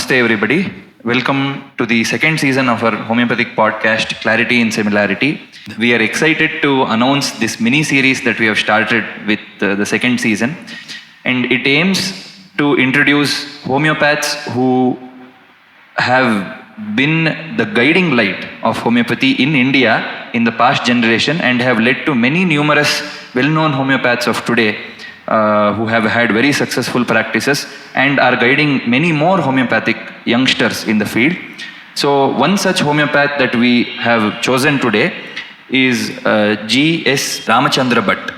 Namaste everybody. Welcome to the second season of our homeopathic podcast, Clarity in Similarity. We are excited to announce this mini-series that we have started with the second season. And it aims to introduce homeopaths who have been the guiding light of homeopathy in India in the past generation and have led to many numerous well-known homeopaths of today who have had very successful practices and are guiding many more homeopathic youngsters in the field. So one such homeopath that we have chosen today is G.S. Ramachandra Bhat.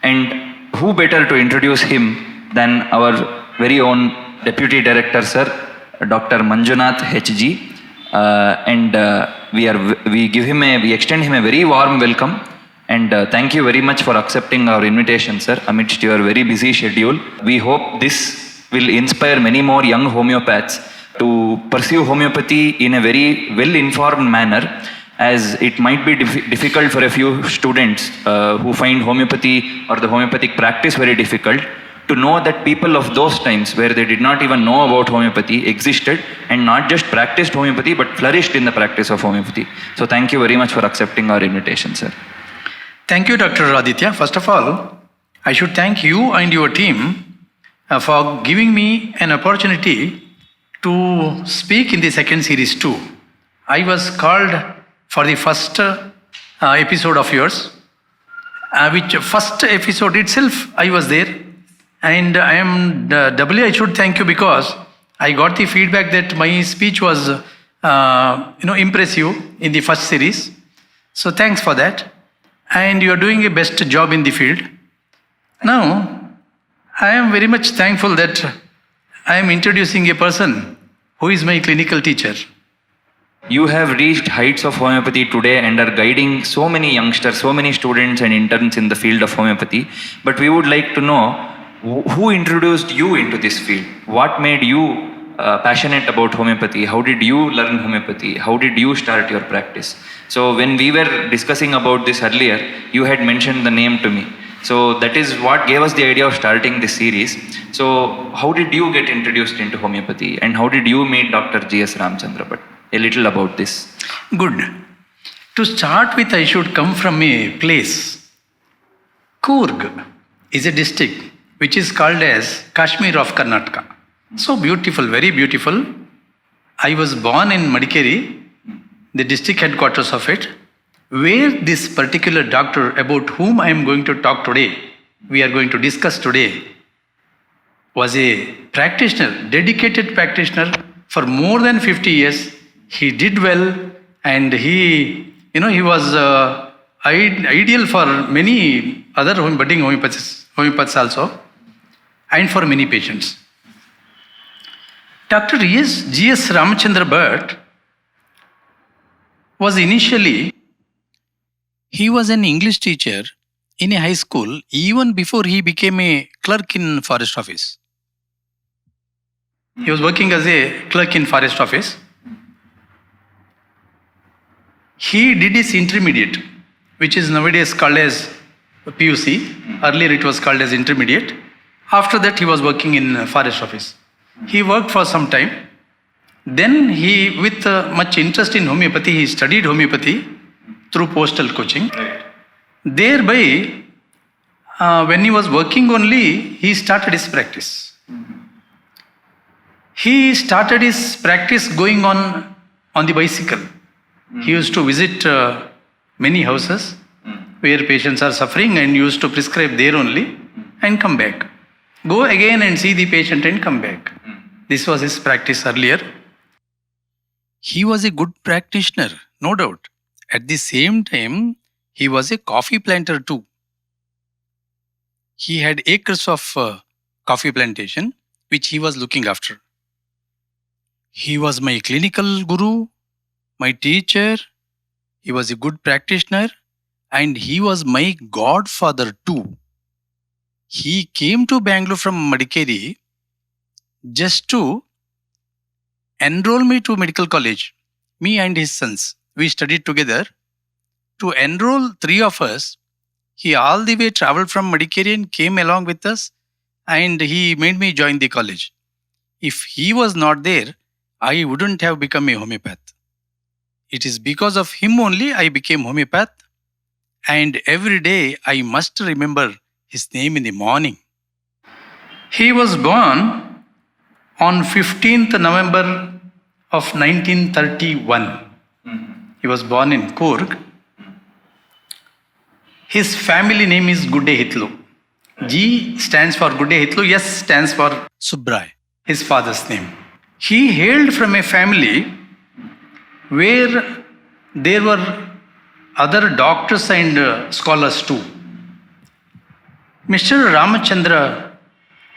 And who better to introduce him than our very own Deputy Director, Sir, Dr. Manjunath H.G. We extend him a very warm welcome. And thank you very much for accepting our invitation, sir, amidst your very busy schedule. We hope this will inspire many more young homeopaths to pursue homeopathy in a very well-informed manner, as it might be difficult for a few students who find homeopathy or the homeopathic practice very difficult to know that people of those times where they did not even know about homeopathy existed and not just practiced homeopathy but flourished in the practice of homeopathy. So thank you very much for accepting our invitation, sir. Thank you, Dr. Aditya. First of all, I should thank you and your team for giving me an opportunity to speak in the second series too. I was called for the first episode of yours, which first episode itself I was there, and I am doubly I should thank you because I got the feedback that my speech was impressive in the first series. So thanks for that. And you are doing a best job in the field. Now, I am very much thankful that I am introducing a person who is my clinical teacher. You have reached heights of homeopathy today and are guiding so many youngsters, so many students and interns in the field of homeopathy. But we would like to know who introduced you into this field? What made you passionate about homeopathy? How did you learn homeopathy? How did you start your practice? So when we were discussing about this earlier, you had mentioned the name to me. So that is what gave us the idea of starting this series. So how did you get introduced into homeopathy and how did you meet Dr. G.S. Ramachandra Bhat? A little about this. Good. To start with, I should come from a place. Coorg is a district which is called as Kashmir of Karnataka. So beautiful, very beautiful. I was born in Madikeri, the district headquarters of it, where this particular doctor about whom I am going to talk today, we are going to discuss today, was a practitioner, dedicated practitioner for more than 50 years. He did well and he was ideal for many other budding homeopaths also and for many patients. Dr. G.S. Ramachandra Bhat was initially, he was an English teacher in a high school even before he became a clerk in forest office. He was working as a clerk in forest office. He did his intermediate, which is nowadays called as PUC. Earlier it was called as intermediate. After that he was working in forest office. He worked for some time. Then he, with much interest in homeopathy, he studied homeopathy through postal coaching. Right. Thereby, when he was working only, he started his practice. He started his practice going on the bicycle. He used to visit many houses where patients are suffering and used to prescribe there only and come back. Go again and see the patient and come back. This was his practice earlier. He was a good practitioner, no doubt. At the same time, he was a coffee planter too. He had acres of coffee plantation, which he was looking after. He was my clinical guru, my teacher. He was a good practitioner and he was my godfather too. He came to Bangalore from Madikeri just to enroll me to medical college. Me and his sons, we studied together. To enroll three of us, he all the way traveled from Madikeri and came along with us and he made me join the college. If he was not there, I wouldn't have become a homeopath. It is because of him only I became homeopath, and every day I must remember his name in the morning. He was born on 15th November of 1931. He was born in Coorg. His family name is Gudde Hitlu. G stands for Gudde Hitlu, S stands for Subrai, his father's name. He hailed from a family where there were other doctors and scholars too. Mr. Ramachandra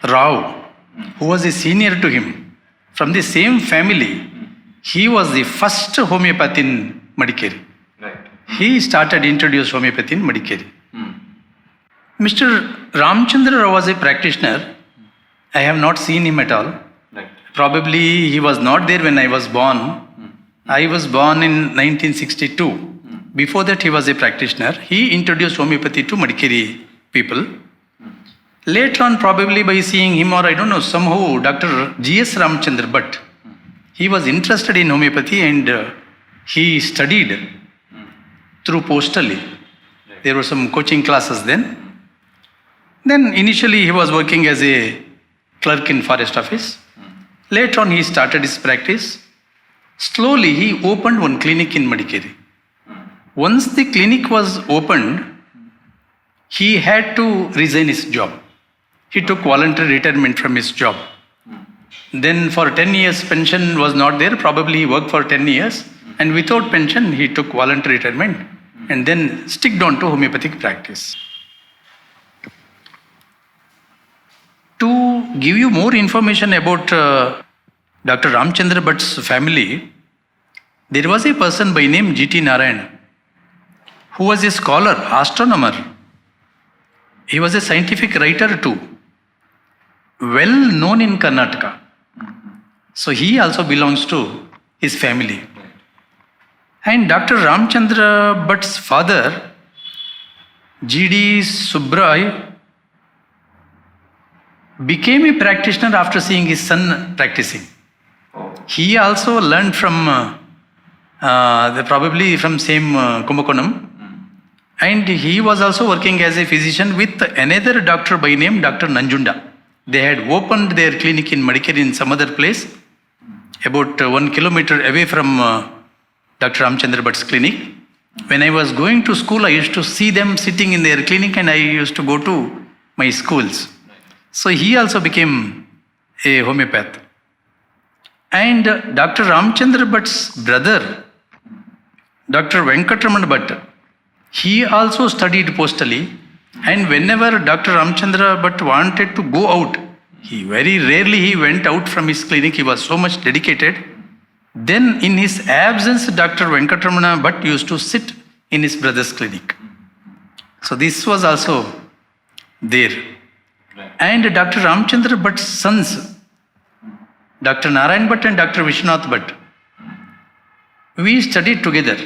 Rao, who was a senior to him, from the same family, he was the first homeopath in Madikeri. Right. He started introduced homeopathy in Madikeri. Mr. Ramachandra Rao was a practitioner. I have not seen him at all. Right. Probably he was not there when I was born. I was born in 1962. Before that, he was a practitioner. He introduced homeopathy to Madikeri people. Later on, probably by seeing him or I don't know, somehow Dr. G.S. Ramachandra Bhat, he was interested in homeopathy and he studied through postally. There were some coaching classes then. Then initially he was working as a clerk in forest office. Later on he started his practice. Slowly he opened one clinic in Madikeri. Once the clinic was opened, he had to resign his job. He took voluntary retirement from his job. Then for 10 years pension was not there. Probably he worked for 10 years and without pension he took voluntary retirement and then sticked on to homeopathic practice. To give you more information about Dr. Ramachandra Bhatt's family, there was a person by name G.T. Narayan, who was a scholar, astronomer. He was a scientific writer too, well known in Karnataka. So he also belongs to his family. And Dr. Ramachandra Bhatt's father, G.D. Subrai, became a practitioner after seeing his son practicing. He also learned from probably from same Kumbakonam, and he was also working as a physician with another doctor by name Dr. Nanjunda. They had opened their clinic in Madikeri in some other place, about 1 kilometer away from Dr. Ramachandra Bhatt's clinic. When I was going to school, I used to see them sitting in their clinic and I used to go to my schools. So he also became a homeopath. And Dr. Ramachandra Bhatt's brother, Dr. Venkatramana Bhatt, he also studied postally. And whenever Dr. Ramachandra Bhatt wanted to go out, very rarely he went out from his clinic. He was so much dedicated. Then in his absence, Dr. Venkatramana Bhatt used to sit in his brother's clinic. So this was also there. And Dr. Ramachandra Bhatt's sons, Dr. Narayan Bhatt and Dr. Vishwanath Bhatt, we studied together.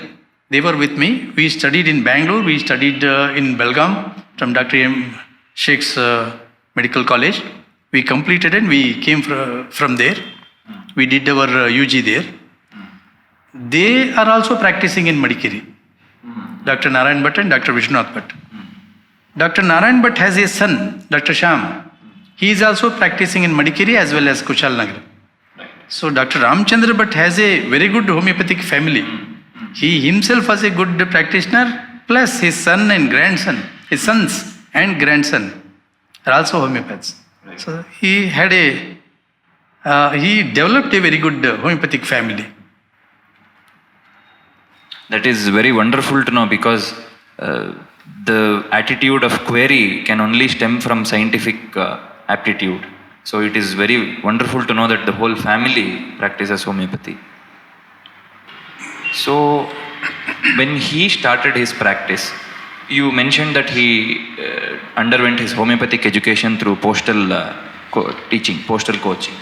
They were with me. We studied in Bangalore. We studied in Belgaum from Dr. M. Sheikh's Medical College. We completed and we came from there. We did our UG there. They are also practicing in Madikeri. Dr. Narayan Bhatt and Dr. Vishwanath Bhatt. Dr. Narayan Bhatt has a son, Dr. Sham. He is also practicing in Madikeri as well as Kushal Nagar. So Dr. Ramachandra Bhatt has a very good homeopathic family. He himself was a good practitioner, plus his son and grandson, his sons and grandson are also homeopaths. So he had he developed a very good homeopathic family. That is very wonderful to know, because the attitude of query can only stem from scientific aptitude. So it is very wonderful to know that the whole family practices homeopathy. So when he started his practice, you mentioned that he underwent his homeopathic education through postal teaching, postal coaching.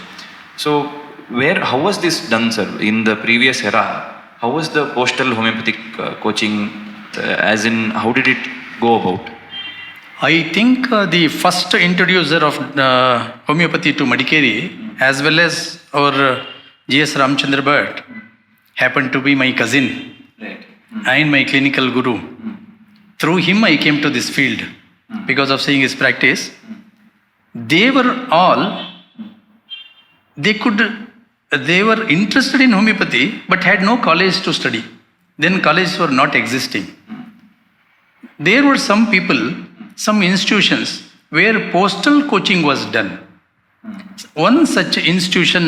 So how was this done, sir? In the previous era, how was the postal homeopathic coaching, as in how did it go about? I think the first introducer of homeopathy to Madikeri as well as our G.S. Ramachandra Bhat happened to be my cousin Right. and my clinical guru. Through him, I came to this field because of seeing his practice. They were all, they were interested in homeopathy but had no college to study. Then colleges were not existing. There were some people, some institutions where postal coaching was done. One such institution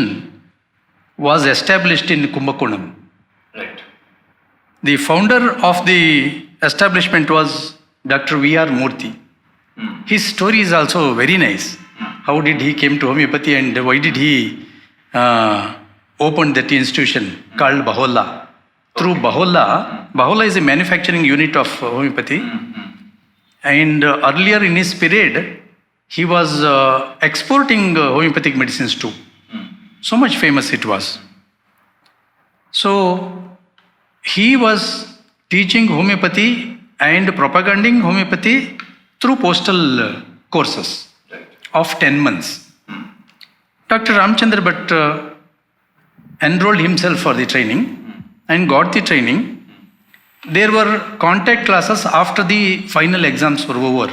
was established in Kumbakonam. Right. The founder of the establishment was Dr. V.R. Murthy. His story is also very nice. How did he came to homeopathy and why did he open that institution called Bahola? Through Bahola is a manufacturing unit of homeopathy. And earlier in his period, he was exporting homeopathic medicines too. So much famous it was. So he was teaching homeopathy and propagating homeopathy through postal courses of 10 months. Dr. Ramachandra Bhat enrolled himself for the training and got the training. There were contact classes after the final exams were over.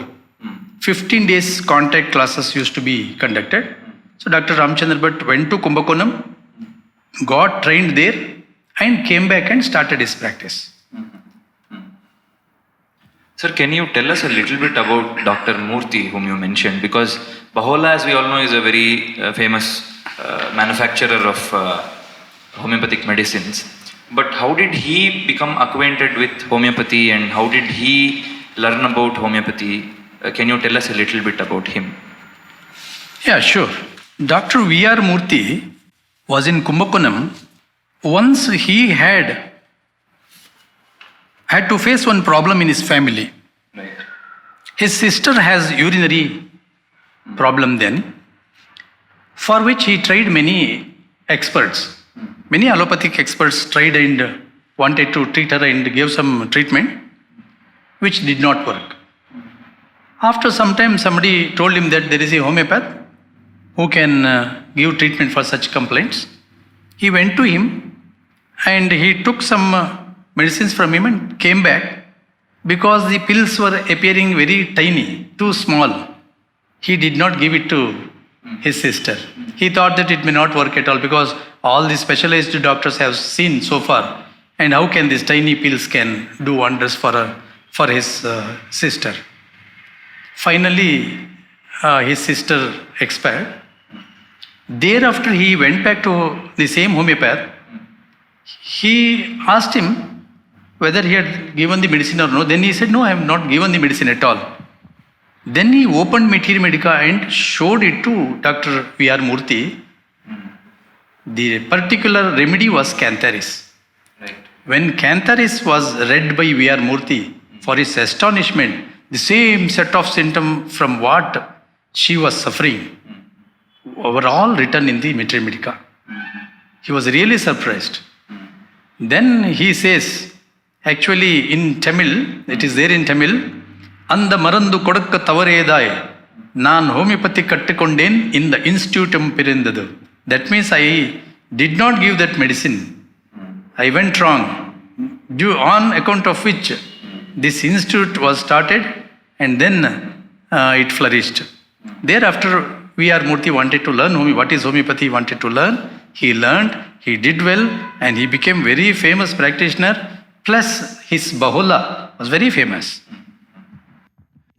15 days contact classes used to be conducted. So Dr. Ramachandra Bhat went to Kumbakonam, got trained there and came back and started his practice. Sir, can you tell us a little bit about Dr. Murthy, whom you mentioned? Because Bahola, as we all know, is a very famous manufacturer of homeopathic medicines. But how did he become acquainted with homeopathy and how did he learn about homeopathy? Can you tell us a little bit about him? Yeah, sure. Dr. V.R. Murthy was in Kumbakonam. Once he had to face one problem in his family. Right. His sister has urinary problem then, for which he tried many experts. Many allopathic experts tried and wanted to treat her and give some treatment, which did not work. After some time, somebody told him that there is a homeopath who can give treatment for such complaints. He went to him and he took some medicines from him and came back. Because the pills were appearing very tiny, too small, he did not give it to his sister. He thought that it may not work at all because all the specialized doctors have seen so far, and how can these tiny pills can do wonders for his sister. Finally, his sister expired. Thereafter, he went back to the same homeopath. He asked him whether he had given the medicine or no. Then he said, no, I have not given the medicine at all. Then he opened Materia Medica and showed it to Dr. V.R. Murthy. The particular remedy was Cantharis. Right. When Cantharis was read by V.R. Murthy, for his astonishment, the same set of symptoms from what she was suffering were all written in the Materia Medica. He was really surprised. Then he says, actually in Tamil, it is there in Tamil, அந்த மருந்து கொடுக்க தவறேதாய் நான் homeopathy கற்றுக்கொண்டேன் இந்த institutum பிறந்தது. That means I did not give that medicine. I went wrong. Due on account of which this institute was started and then it flourished. Thereafter V.R. Murthy wanted to learn what is homeopathy, he wanted to learn. He learned, he did well and he became very famous practitioner. Plus his Bahola was very famous.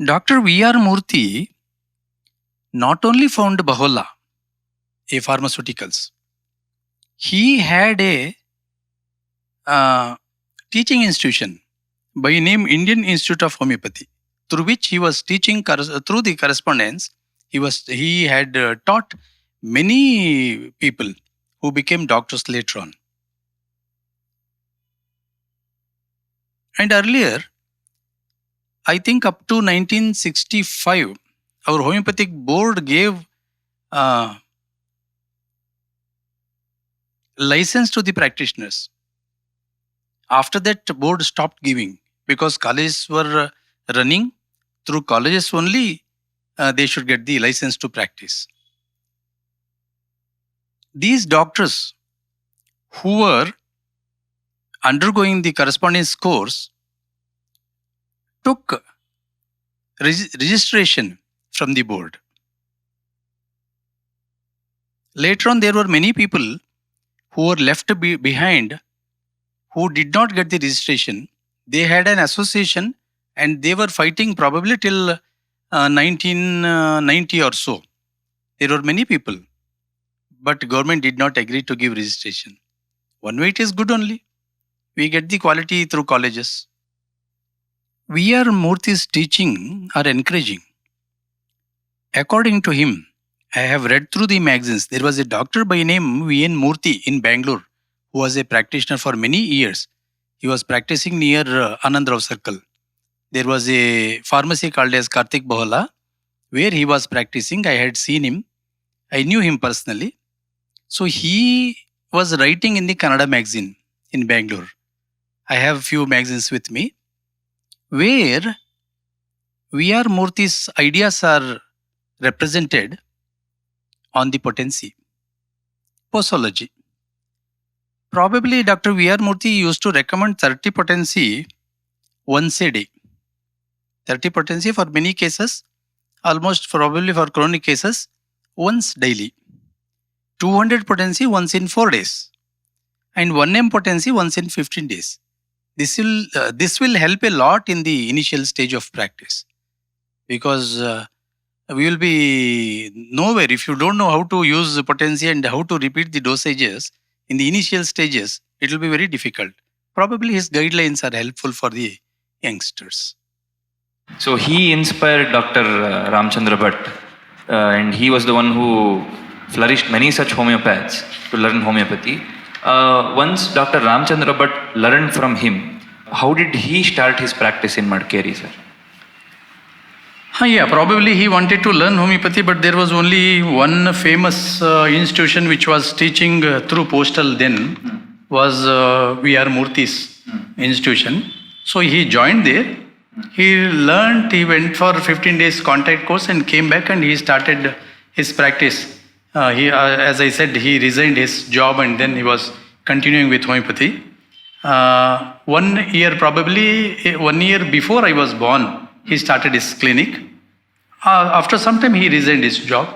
Dr. V.R. Murthy not only found Bahola, a pharmaceuticals, he had a teaching institution by name Indian Institute of Homeopathy, through which he was teaching through the correspondence. He had taught many people who became doctors later on. And earlier, I think up to 1965, our homeopathic board gave license to the practitioners. After that, the board stopped giving because colleges were running. Through colleges only, they should get the license to practice. these doctors who were undergoing the correspondence course took registration from the board. Later on, there were many people who were left behind who did not get the registration. They had an association and they were fighting probably till 1990 or so. There were many people, but government did not agree to give registration. One way it is good only. We get the quality through colleges. V.R. Murthy's teaching are encouraging. According to him, I have read through the magazines. There was a doctor by name V.N. Murthy in Bangalore who was a practitioner for many years. He was practicing near Anandrao Circle. There was a pharmacy called as Kartik Bohala where he was practicing. I had seen him. I knew him personally. So he was writing in the Kannada magazine in Bangalore. I have few magazines with me where V.R. Murthy's ideas are represented on the potency, posology. Probably Dr. V.R. Murthy used to recommend 30 potency once a day. 30 potency for many cases, almost probably for chronic cases, once daily. 200 potency once in 4 days. And 1M potency once in 15 days. This will help a lot in the initial stage of practice. Because we will be nowhere if you don't know how to use the potency and how to repeat the dosages. In the initial stages, it will be very difficult. Probably his guidelines are helpful for the youngsters. So he inspired Dr. Ramachandra Bhat, and he was the one who flourished many such homeopaths to learn homeopathy. Once Dr. Ramachandra Bhat learned from him, how did he start his practice in Madikeri, sir? Yeah, probably he wanted to learn homeopathy, but there was only one famous institution which was teaching through postal then, was V.R. Murthy's institution. So he joined there. He learned, he went for 15 days contact course and came back and he started his practice. As I said, he resigned his job and then he was continuing with homeopathy. 1 year, probably 1 year before I was born, he started his clinic. After some time, he resigned his job.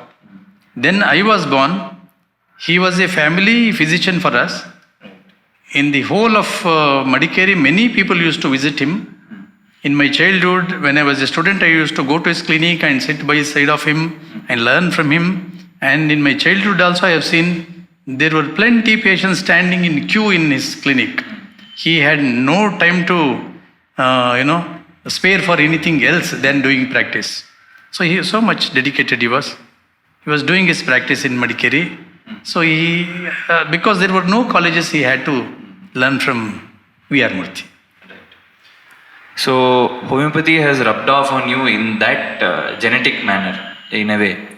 Then I was born. He was a family physician for us. In the whole of Madikeri, many people used to visit him. In my childhood, when I was a student, I used to go to his clinic and sit by the side of him and learn from him. And in my childhood also, I have seen there were plenty patients standing in queue in his clinic. He had no time to, spare for anything else than doing practice. So he so much dedicated he was. He was doing his practice in Madikeri. So because there were no colleges, he had to learn from V.R. Murthy. So homeopathy has rubbed off on you in that genetic manner, in a way.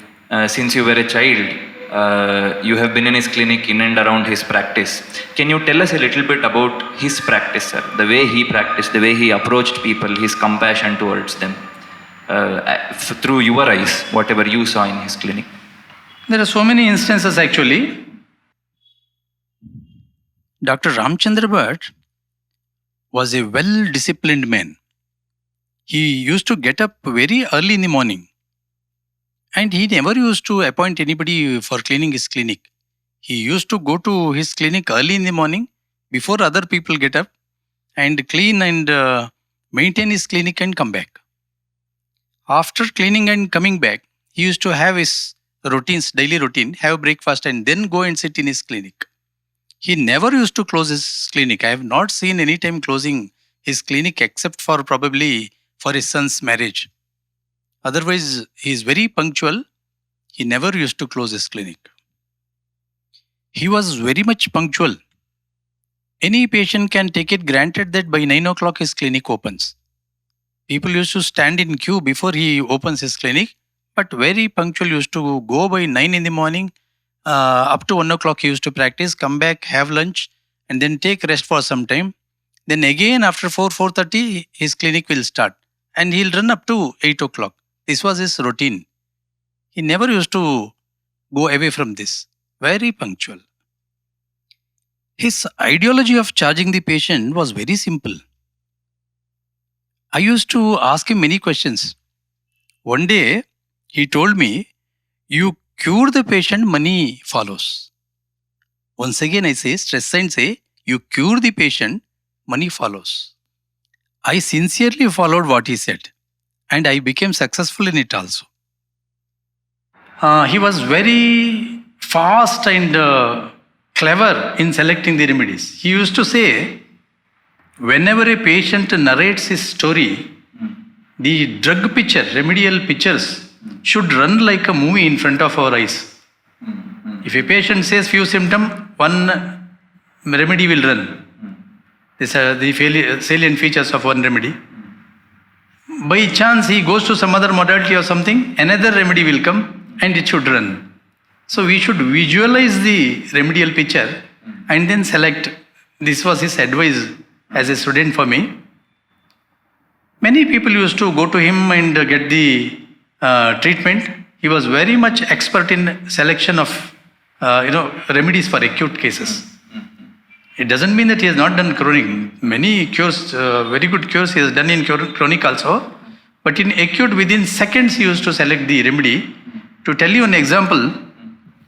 Since you were a child, you have been in his clinic, in and around his practice. Can you tell us a little bit about his practice, sir? The way he practiced, the way he approached people, his compassion towards them, through your eyes, whatever you saw in his clinic. There are so many instances actually. Dr. Ramachandra Bhat was a well-disciplined man. He used to get up very early in the morning. And he never used to appoint anybody for cleaning his clinic. He used to go to his clinic early in the morning before other people get up and clean and maintain his clinic and come back. After cleaning and coming back, he used to have his routines, daily routine, have breakfast and then go and sit in his clinic. He never used to close his clinic. I have not seen any time closing his clinic except for probably for his son's marriage. Otherwise, he is very punctual. He never used to close his clinic. He was very much punctual. Any patient can take it granted that by 9 o'clock his clinic opens. People used to stand in queue before he opens his clinic, but very punctual, used to go by 9 in the morning. Up to 1 o'clock he used to practice, come back, have lunch, and then take rest for some time. Then again after 4:30, his clinic will start. And he'll run up to 8 o'clock. This was his routine. He never used to go away from this. very punctual. His ideology of charging the patient was very simple. I used to ask him many questions. One day, he told me, "You cure the patient, money follows." Once again, I say, stress and say, "You cure the patient, money follows." I sincerely followed what he said, and I became successful in it also. He was very fast and clever in selecting the remedies. He used to say, whenever a patient narrates his story, the drug picture, remedial pictures, should run like a movie in front of our eyes. If a patient says few symptoms, one remedy will run. These are the salient features of one remedy. By chance, he goes to some other modality or something, another remedy will come and it should run. So we should visualize the remedial picture and then select. This was his advice as a student for me. Many people used to go to him and get the treatment. He was very much expert in selection of remedies for acute cases. It doesn't mean that he has not done chronic. Many cures, very good cures he has done in chronic also. But in acute, within seconds he used to select the remedy. To tell you an example,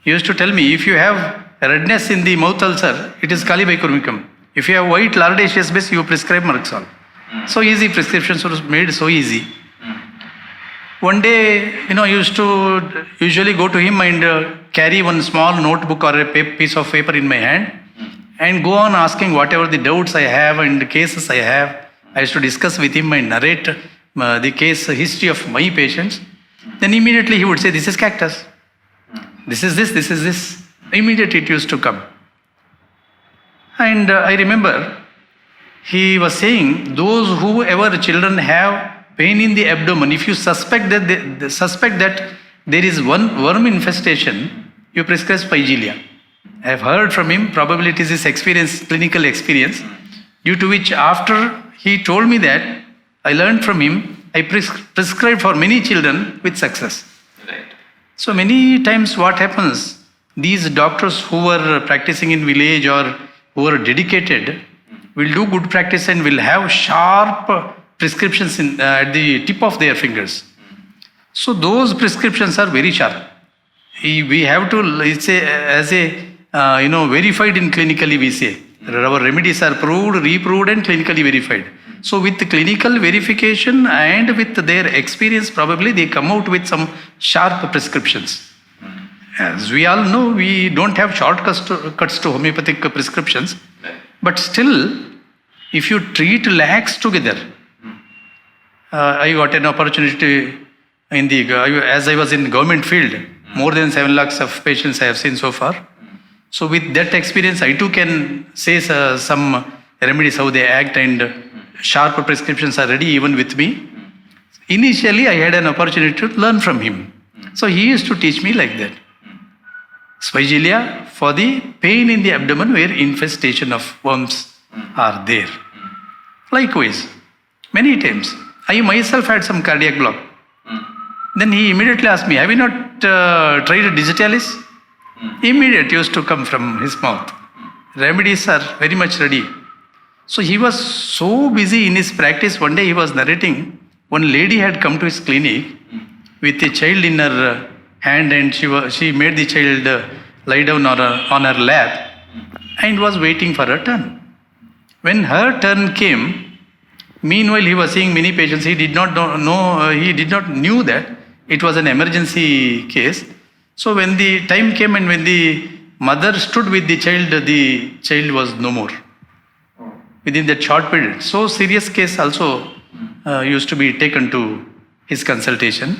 he used to tell me, if you have redness in the mouth ulcer, it is Calibicurmicum. If you have white lardaceous base, you prescribe Merxol. So easy, prescriptions were made so easy. One day, I used to usually go to him and carry one small notebook or a piece of paper in my hand and go on asking whatever the doubts I have and the cases I have. I used to discuss with him and narrate the case history of my patients. Then immediately he would say, "This is cactus. This is this, this is this." Immediately it used to come. And I remember he was saying, whoever children have pain in the abdomen, if you suspect that there is one worm infestation, you prescribe Spigelia. I have heard from him, probably it is his experience, clinical experience, due to which after he told me that, I learned from him, I prescribed for many children with success. Right. So many times what happens, these doctors who are practicing in village or who are dedicated will do good practice and will have sharp prescriptions at the tip of their fingers. So those prescriptions are very sharp. We have to, it's verified in clinically we say. Our remedies are proved, reproved and clinically verified. So with the clinical verification and with their experience, probably they come out with some sharp prescriptions. As we all know, we don't have shortcuts to homeopathic prescriptions. But still, if you treat lakhs together, I got an opportunity as I was in government field, more than 7 lakhs of patients I have seen so far. So with that experience, I too can say some remedies, how they act, and sharp prescriptions are ready even with me. Initially, I had an opportunity to learn from him. So he used to teach me like that. Spigelia for the pain in the abdomen where infestation of worms are there. Likewise, many times, I myself had some cardiac block. Then he immediately asked me, "Have you not tried digitalis?" Immediate used to come from his mouth. Remedies are very much ready. So he was so busy in his practice. One day he was narrating, one lady had come to his clinic with a child in her hand, and she made the child lie down on her lap and was waiting for her turn. When her turn came, meanwhile he was seeing many patients. He did not knew that it was an emergency case. So when the time came and when the mother stood with the child was no more. Within that short period. So serious case also used to be taken to his consultation.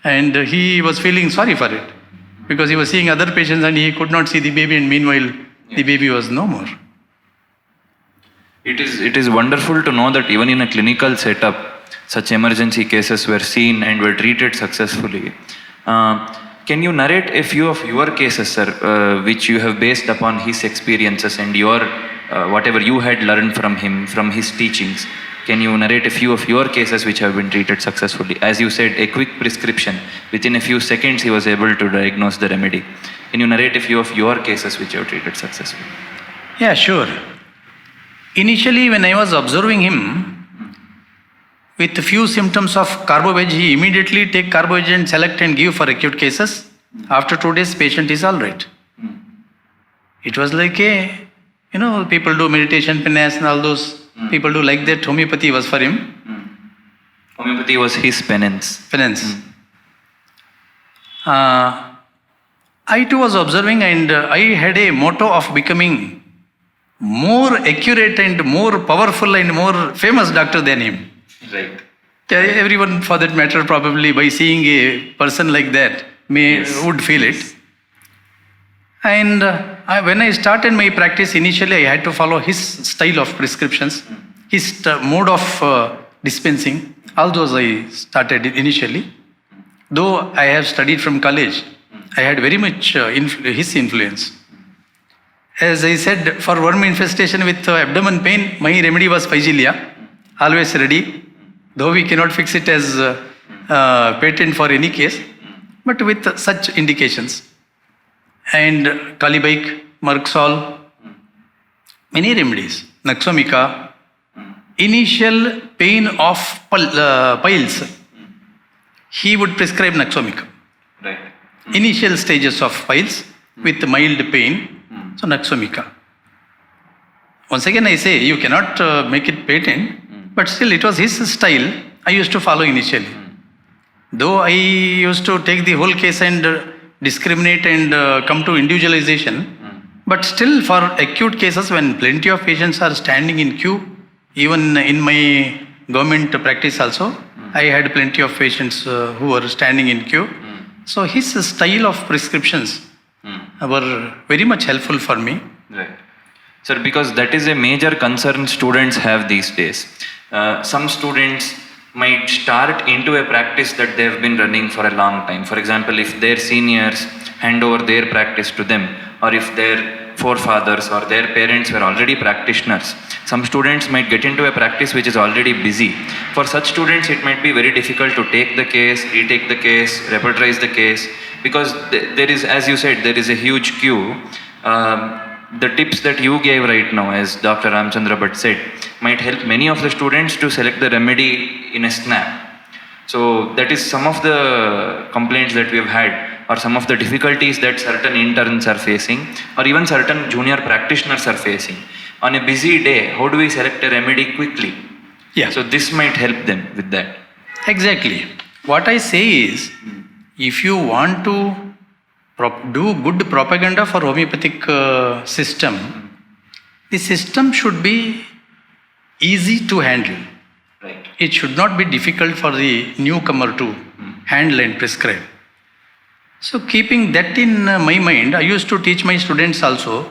And he was feeling sorry for it. Because he was seeing other patients and he could not see the baby, and meanwhile the baby was no more. It is wonderful to know that even in a clinical setup, such emergency cases were seen and were treated successfully. Can you narrate a few of your cases, sir, which you have based upon his experiences and your whatever you had learned from him, from his teachings? can you narrate a few of your cases which have been treated successfully? As you said, a quick prescription. Within a few seconds, he was able to diagnose the remedy. Can you narrate a few of your cases which you have treated successfully? Yeah, sure. Initially, when I was observing him, with few symptoms of carbo-veg, he immediately take carbo-veg and select and give for acute cases. After 2 days, patient is all right. It was like people do meditation, penance and all those. People do like that. Homeopathy was for him. Homeopathy was his penance. Penance. I too was observing, and I had a motto of becoming more accurate and more powerful and more famous doctor than him. Right. Everyone, for that matter, probably by seeing a person like that would feel it. And when I started my practice, initially I had to follow his style of prescriptions, his mode of dispensing. All those I started initially. Though I have studied from college, I had very much his influence. As I said, for worm infestation with abdomen pain, my remedy was Phygelia, always ready. Though we cannot fix it as patent for any case, but with such indications. And Calibic, Merxol, many remedies. Naxomica, initial pain of piles, he would prescribe Naxomica. Right. Initial stages of piles with mild pain, so Naxomica. Once again I say, you cannot make it patent, but still it was his style I used to follow initially. Though I used to take the whole case and discriminate and come to individualization, but still for acute cases when plenty of patients are standing in queue, even in my government practice also, I had plenty of patients who were standing in queue. So his style of prescriptions were very much helpful for me. Right. Sir, because that is a major concern students have these days. Some students might start into a practice that they have been running for a long time. For example, if their seniors hand over their practice to them, or if their forefathers or their parents were already practitioners, some students might get into a practice which is already busy. For such students, it might be very difficult to take the case, retake the case, repertorize the case, because there is, as you said, there is a huge queue. The tips that you gave right now, as Dr. Ramachandra Bhat said, might help many of the students to select the remedy in a snap. So that is some of the complaints that we have had, or some of the difficulties that certain interns are facing, or even certain junior practitioners are facing. On a busy day, how do we select a remedy quickly? Yeah. So this might help them with that. Exactly. What I say is, if you want to do good propaganda for homeopathic system, the system should be easy to handle. Right. It should not be difficult for the newcomer to handle and prescribe. So keeping that in my mind, I used to teach my students also,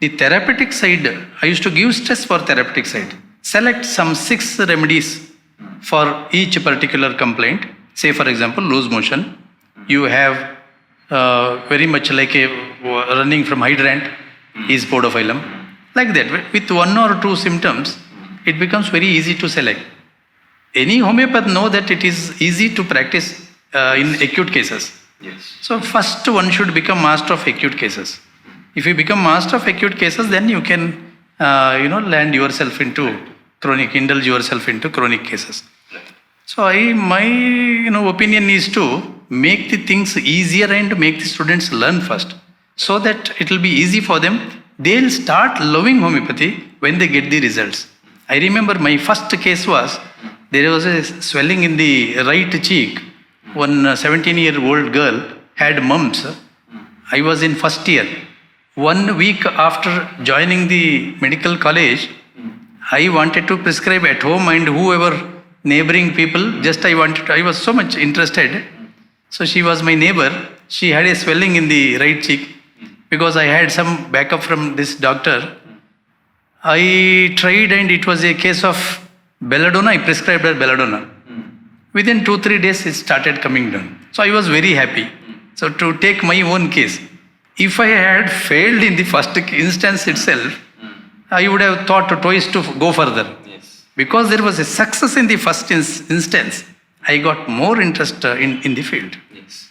the therapeutic side, I used to give stress for therapeutic side. Select some 6 remedies for each particular complaint. Say for example, loose motion. You have very much like a running from hydrant is podophyllum. Like that, with 1 or 2 symptoms, it becomes very easy to select. Any homeopath know that it is easy to practice in acute cases. Yes. So first one should become master of acute cases. If you become master of acute cases, then you can land yourself into chronic, indulge yourself into chronic cases. So my opinion is to make the things easier and make the students learn first, so that it will be easy for them. They'll start loving homeopathy when they get the results. I remember my first case was, there was a swelling in the right cheek. One 17-year-old girl had mumps. I was in first year. 1 week after joining the medical college, I wanted to prescribe at home, and whoever neighboring people, I was so much interested. So she was my neighbor. She had a swelling in the right cheek. Because I had some backup from this doctor, I tried, and it was a case of belladonna. I prescribed her belladonna. Within 2-3 days, it started coming down. So I was very happy. So to take my own case, if I had failed in the first instance itself, I would have thought twice to go further. Yes. Because there was a success in the first instance, I got more interest in the field. Yes.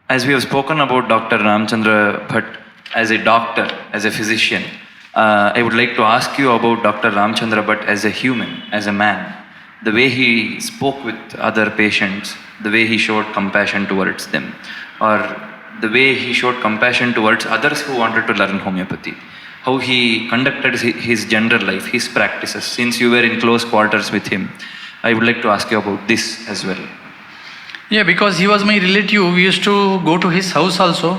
As we have spoken about Dr. Ramachandra Bhat as a doctor, as a physician, I would like to ask you about Dr. Ramachandra Bhat as a human, as a man. The way he spoke with other patients, the way he showed compassion towards them, or the way he showed compassion towards others who wanted to learn homeopathy. How he conducted his general life, his practices. Since you were in close quarters with him, I would like to ask you about this as well. Yeah, because he was my relative. We used to go to his house also.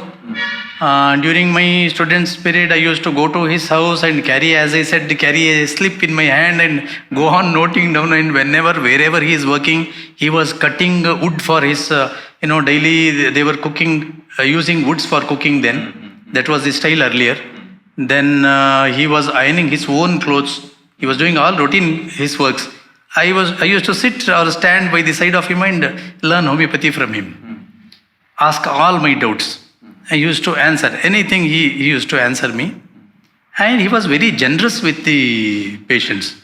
During my students' period, I used to go to his house and carry, as I said, carry a slip in my hand and go on noting down. And wherever he is working, he was cutting wood for his, daily. They were cooking, using woods for cooking then. That was the style earlier. Then he was ironing his own clothes. He was doing all routine his works. I used to sit or stand by the side of him and learn homeopathy from him. Ask all my doubts. I used to answer anything he used to answer me. And he was very generous with the patients.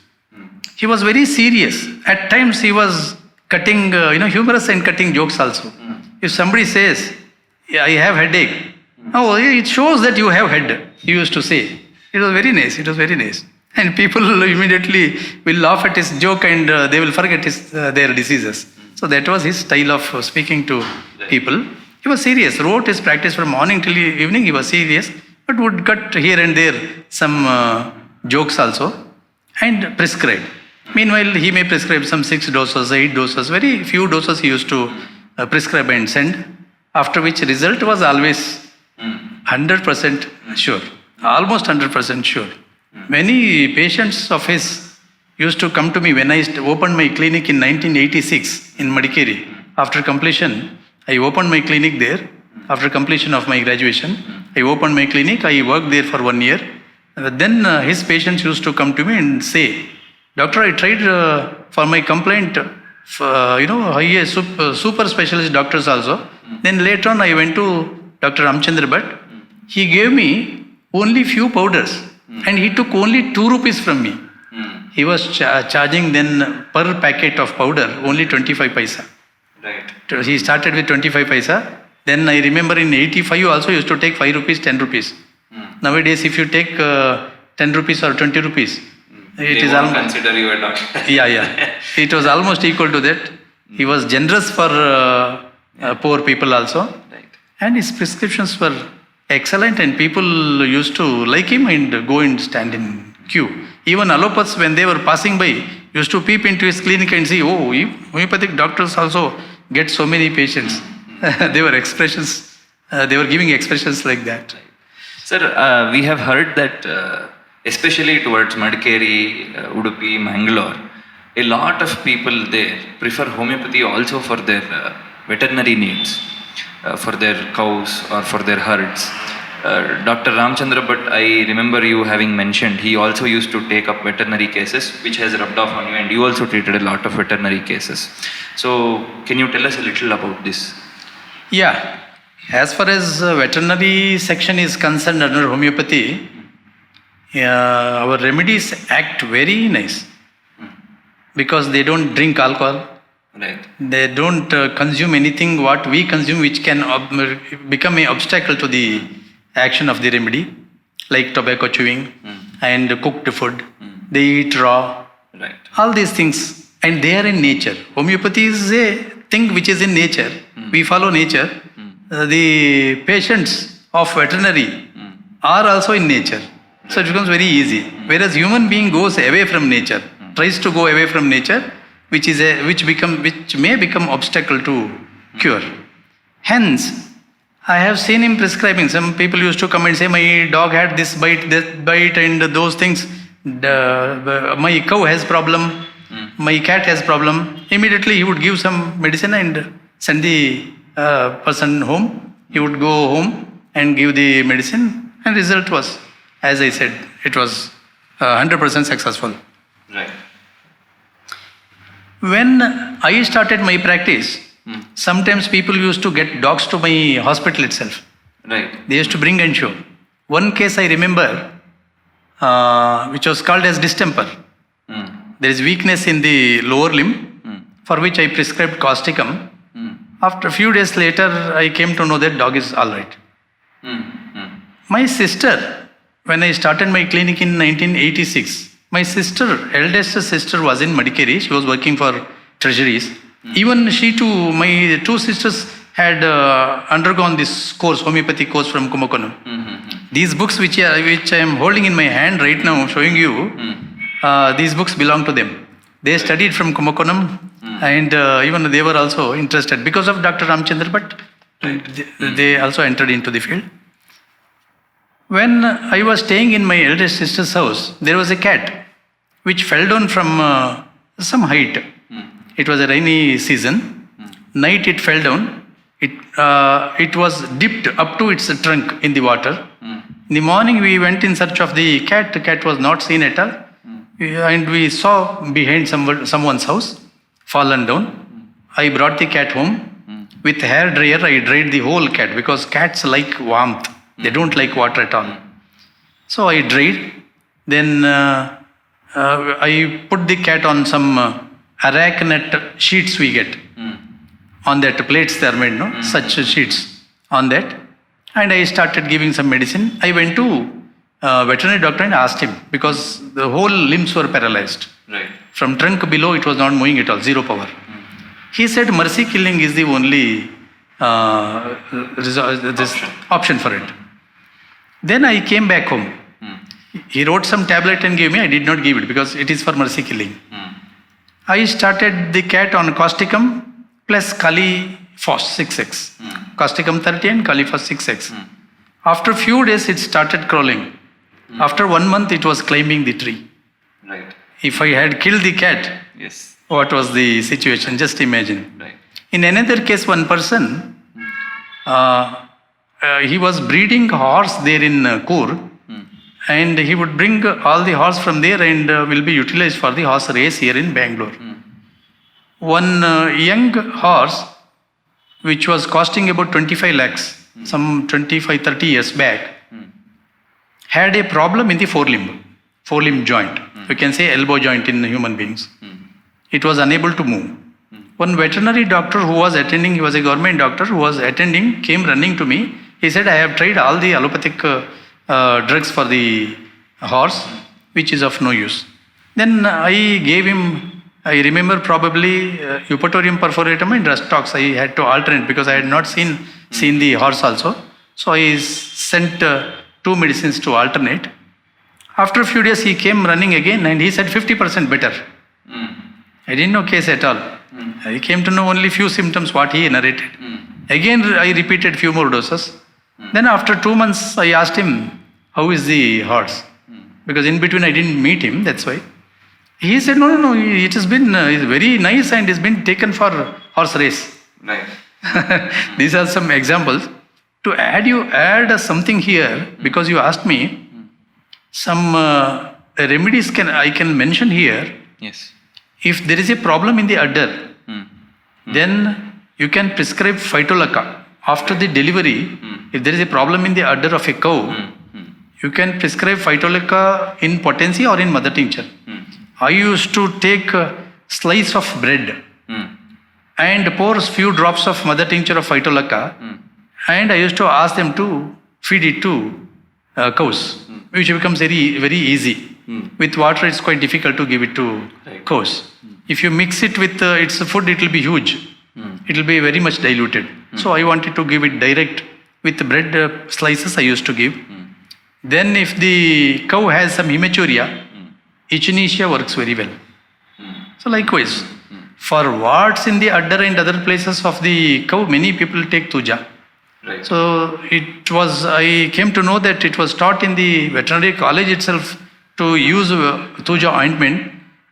He was very serious. At times he was cutting, humorous and cutting jokes also. If somebody says, yeah, I have headache. Oh, it shows that you have head, he used to say. It was very nice. It was very nice. And people immediately will laugh at his joke and they will forget their diseases. So that was his style of speaking to people. He was serious. Wrote his practice from morning till evening. He was serious, but would cut here and there some jokes also and prescribe. Meanwhile, he may prescribe some 6 doses, 8 doses. Very few doses he used to prescribe and send. After which result was always 100% sure, almost 100% sure. Many patients of his used to come to me when I opened my clinic in 1986 in Madikeri. After completion, I opened my clinic there. After completion of my graduation, I opened my clinic. I worked there for 1 year. Then his patients used to come to me and say, "Doctor, I tried for my complaint, super specialist doctors also. Then later on, I went to Dr. Ramachandra Bhat. He gave me only few powders and he took only 2 rupees from me. He was charging then per packet of powder only 25 paisa. Right. He started with 25 paisa. Then I remember in 85 also used to take 5 rupees, 10 rupees. Nowadays, if you take 10 rupees or 20 rupees, it is almost consider you a doctor. Yeah. It was almost equal to that. He was generous for poor people also. Right. And his prescriptions were excellent and people used to like him and go and stand in queue. Even allopaths, when they were passing by, used to peep into his clinic and see, oh, homeopathic doctors also get so many patients. They were giving expressions like that. Sir, we have heard that especially towards Madikeri, Udupi, Mangalore, a lot of people there prefer homeopathy also for their veterinary needs, for their cows or for their herds. Dr. Ramachandra Bhat, I remember you having mentioned, he also used to take up veterinary cases, which has rubbed off on you, and you also treated a lot of veterinary cases. So, can you tell us a little about this? Yeah, as far as veterinary section is concerned under homeopathy, our remedies act very nice because they don't drink alcohol. Right. They don't consume anything what we consume which can become an obstacle to the action of the remedy, like tobacco chewing and cooked food. They eat raw. Right. All these things, and they are in nature. Homeopathy is a thing which is in nature. We follow nature. The patients of veterinary are also in nature. So it becomes very easy. Whereas human being goes away from nature, tries to go away from nature, which may become obstacle to cure. Hence, I have seen him prescribing. Some people used to come and say, my dog had this bite, that bite, and those things. My cow has problem. My cat has problem. Immediately he would give some medicine and send the person home. He would go home and give the medicine, and result was, as I said, it was 100% successful. Right. When I started my practice, sometimes people used to get dogs to my hospital itself. Right. They used to bring and show. One case I remember, which was called as distemper. There is weakness in the lower limb, for which I prescribed causticum. After a few days later, I came to know that dog is all right. My sister, when I started my clinic in 1986, my sister, eldest sister, was in Madikeri. She was working for treasuries. Even she too, my two sisters had undergone this course, homeopathy course from Kumbakonam. These books which I am holding in my hand right now, showing you, these books belong to them. They studied from Kumbakonam, and even they were also interested. Because of Dr. Ramachandra Bhat, they also entered into the field. When I was staying in my eldest sister's house, there was a cat which fell down from some height. It was a rainy season. Night it fell down. It was dipped up to its trunk in the water. In the morning we went in search of the cat. The cat was not seen at all. And we saw behind someone's house, fallen down. I brought the cat home. With hair dryer I dried the whole cat, because cats like warmth. They don't like water at all. So I dried. Then I put the cat on some arachnet sheets we get. On that plates they are made, no? Such sheets on that. And I started giving some medicine. I went to veterinary doctor and asked him, because the whole limbs were paralyzed. Right. From trunk below it was not moving at all, zero power. He said mercy killing is the only option for it. Then I came back home. He wrote some tablet and gave me. I did not give it because it is for mercy killing. I started the cat on causticum plus Kali Phos 6x. Causticum 30 and Kali Phos 6x. After few days it started crawling. After 1 month it was climbing the tree. Right. If I had killed the cat, Yes. what was the situation? Just imagine. Right. In another case, one person, he was breeding horse there in Kur, and he would bring all the horse from there and will be utilized for the horse race here in Bangalore. One young horse, which was costing about 25 lakhs, some 25-30 years back, had a problem in the forelimb joint. You can say elbow joint in human beings. It was unable to move. One veterinary doctor who was attending, he was a government doctor who was attending, came running to me. He said, I have tried all the allopathic drugs for the horse, which is of no use. Then I gave him, I remember probably Eupatorium perforatum and Rustox. I had to alternate because I had not seen the horse also. So I sent 2 medicines to alternate. After a few days he came running again and he said 50% better. I didn't know case at all. I came to know only few symptoms what he narrated. Again I repeated few more doses. Then after 2 months I asked him, how is the horse? Because in between I didn't meet him, that's why. He said, no, it has been it's very nice and it's been taken for horse race. Right. These are some examples. To add something here, because you asked me, some remedies I can mention here. Yes. If there is a problem in the udder, then you can prescribe phytolacca. After the delivery, if there is a problem in the udder of a cow, you can prescribe phytolacca in potency or in mother tincture. I used to take a slice of bread and pour a few drops of mother tincture of phytolacca, and I used to ask them to feed it to cows, which becomes very, very easy. With water, it's quite difficult to give it to cows. If you mix it with its food, it will be huge. It will be very much diluted. So I wanted to give it direct with bread slices I used to give. Then if the cow has some hematuria, echinacea works very well. So likewise, for warts in the udder and other places of the cow, many people take tuja. Right. So I came to know that it was taught in the veterinary college itself to use tuja ointment,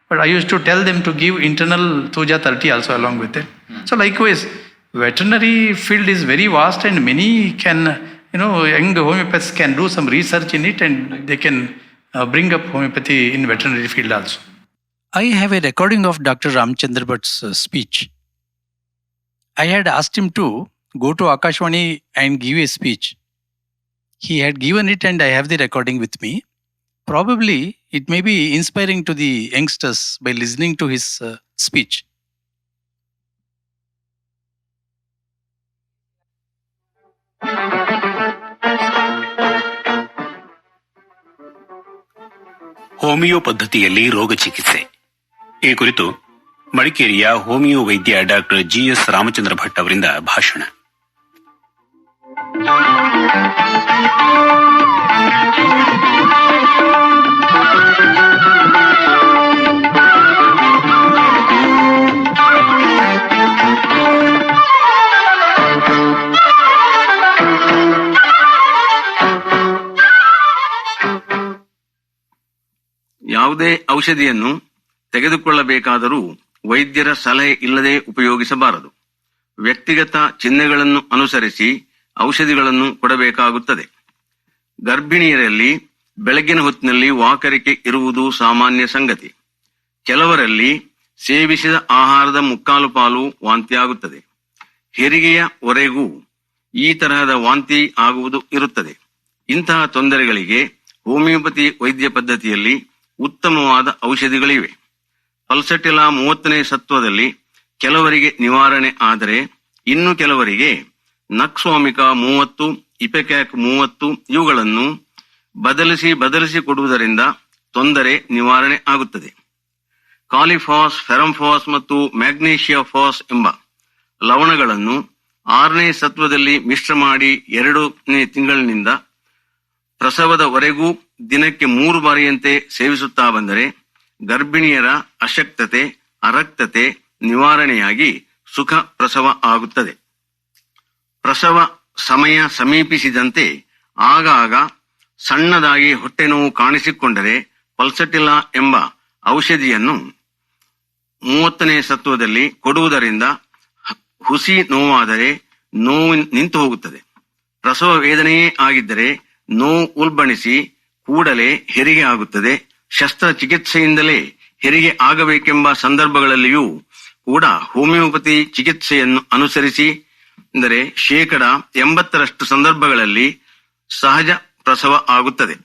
but I used to tell them to give internal tuja 30 also along with it. So likewise, veterinary field is very vast and many can, young homeopaths can do some research in it and they can bring up homeopathy in veterinary field also. I have a recording of Dr. Ramachandra Bhat's speech. I had asked him to go to Akashvani and give a speech. He had given it and I have the recording with me. Probably it may be inspiring to the youngsters by listening to his speech. Homeo ಪದ್ಧತಿಯಲ್ಲಿ ರೋಗ ಚಿಕಿತ್ಸೆ ಈ ಕುರಿತು ಮಡಿಕೇರಿಯ homeo ವೈದ್ಯ doctor GS Ramachandra Bhat ಅವರಿಂದ ಭಾಷಣ. ಯಾವುದೇ ಔಷಧಿಯನ್ನು ತೆಗೆದುಕೊಳ್ಳಬೇಕಾದರೂ ವೈದ್ಯರ ಸಲಹೆ ಇಲ್ಲದೆ ಉಪಯೋಗಿಸಬಾರದು. ವ್ಯಕ್ತಿಗತ ಚಿಹ್ನೆಗಳನ್ನು ಅನುಸರಿಸಿ ಔಷಧಿಗಳನ್ನು ಕೊಡಬೇಕಾಗುತ್ತದೆ. ಗರ್ಭಿಣಿಯರಲ್ಲಿ ಬೆಳಗಿನ ಹೊತ್ತಿನಲ್ಲಿ ವಾಕರಿಕೆ ಇರುವುದು ಸಾಮಾನ್ಯ ಸಂಗತಿ. ಕೆಲವರಲ್ಲಿ ಸೇವಿಸಿದ ಆಹಾರದ ಮುಕ್ಕಾಲು ಪಾಲು ವಾಂತಿಯಾಗುತ್ತದೆ. ಹೆರಿಗೆಯ ವರೆಗೂ ಈ ತರಹದ ವಾಂತಿ ಆಗುವುದು ಇರುತ್ತದೆ. ಇಂತಹ ತೊಂದರೆಗಳಿಗೆ ಹೋಮಿಯೋಪತಿ ವೈದ್ಯ ಪದ್ಧತಿಯಲ್ಲಿ ಉತ್ತಮವಾದ ಔಷಧಿಗಳಿವೆ. ಪಲ್ಸಟಿಲಾ 30ನೇ ಸತ್ವದಲ್ಲಿ ಕೆಲವರಿಗೆ ನಿವಾರಣೆ ಆದರೆ ಇನ್ನು ಕೆಲವರಿಗೆ ನಕ್ಸ್ವಾಮಿಕ 30, ಇಪೆಕ್ಯಾಕ್ 30 ಇವುಗಳನ್ನು ಬದಲಿಸಿ ಕೊಡುವುದರಿಂದ ತೊಂದರೆ ನಿವಾರಣೆ ಆಗುತ್ತದೆ. ಕಾಲಿಫಾಸ್, ಫೆರಂಫಾಸ್ ಮತ್ತು ಮ್ಯಾಗ್ನೇಷಿಯಾಫಾಸ್ ಎಂಬ ಲವಣಗಳನ್ನು 6ನೇ ಸತ್ವದಲ್ಲಿ ಮಿಶ್ರ ಮಾಡಿ 2ನೇ ತಿಂಗಳಿನಿಂದ ಪ್ರಸವದವರೆಗೂ ದಿನಕ್ಕೆ 3 ಬಾರಿಯಂತೆ ಸೇವಿಸುತ್ತಾ ಬಂದರೆ ಗರ್ಭಿಣಿಯರ ಅಶಕ್ತತೆ, ಅರಕ್ತತೆ ನಿವಾರಣೆಯಾಗಿ ಸುಖ ಪ್ರಸವ ಆಗುತ್ತದೆ. ಪ್ರಸವ ಸಮಯ ಸಮೀಪಿಸಿದಂತೆ ಆಗಾಗ ಸಣ್ಣದಾಗಿ ಹೊಟ್ಟೆ ನೋವು ಕಾಣಿಸಿಕೊಂಡರೆ ಪಲ್ಸಟಿಲಾ ಎಂಬ ಔಷಧಿಯನ್ನು 30ನೇ ಸತ್ವದಲ್ಲಿ ಕೊಡುವುದರಿಂದ ಹುಸಿ ನೋವಾದರೆ ನೋವು ನಿಂತು ಹೋಗುತ್ತದೆ. ಪ್ರಸವ ವೇದನೆಯೇ ಆಗಿದ್ದರೆ ನೋವು ಉಲ್ಬಣಿಸಿ ಕೂಡಲೇ ಹೆರಿಗೆ ಆಗುತ್ತದೆ. ಶಸ್ತ್ರಚಿಕಿತ್ಸೆಯಿಂದಲೇ ಹೆರಿಗೆ ಆಗಬೇಕೆಂಬ ಸಂದರ್ಭಗಳಲ್ಲಿಯೂ ಕೂಡ ಹೋಮಿಯೋಪತಿ ಚಿಕಿತ್ಸೆಯನ್ನು ಅನುಸರಿಸಿ ಅಂದರೆ 80% ಸಂದರ್ಭಗಳಲ್ಲಿ ಸಹಜ ಪ್ರಸವ ಆಗುತ್ತದೆ.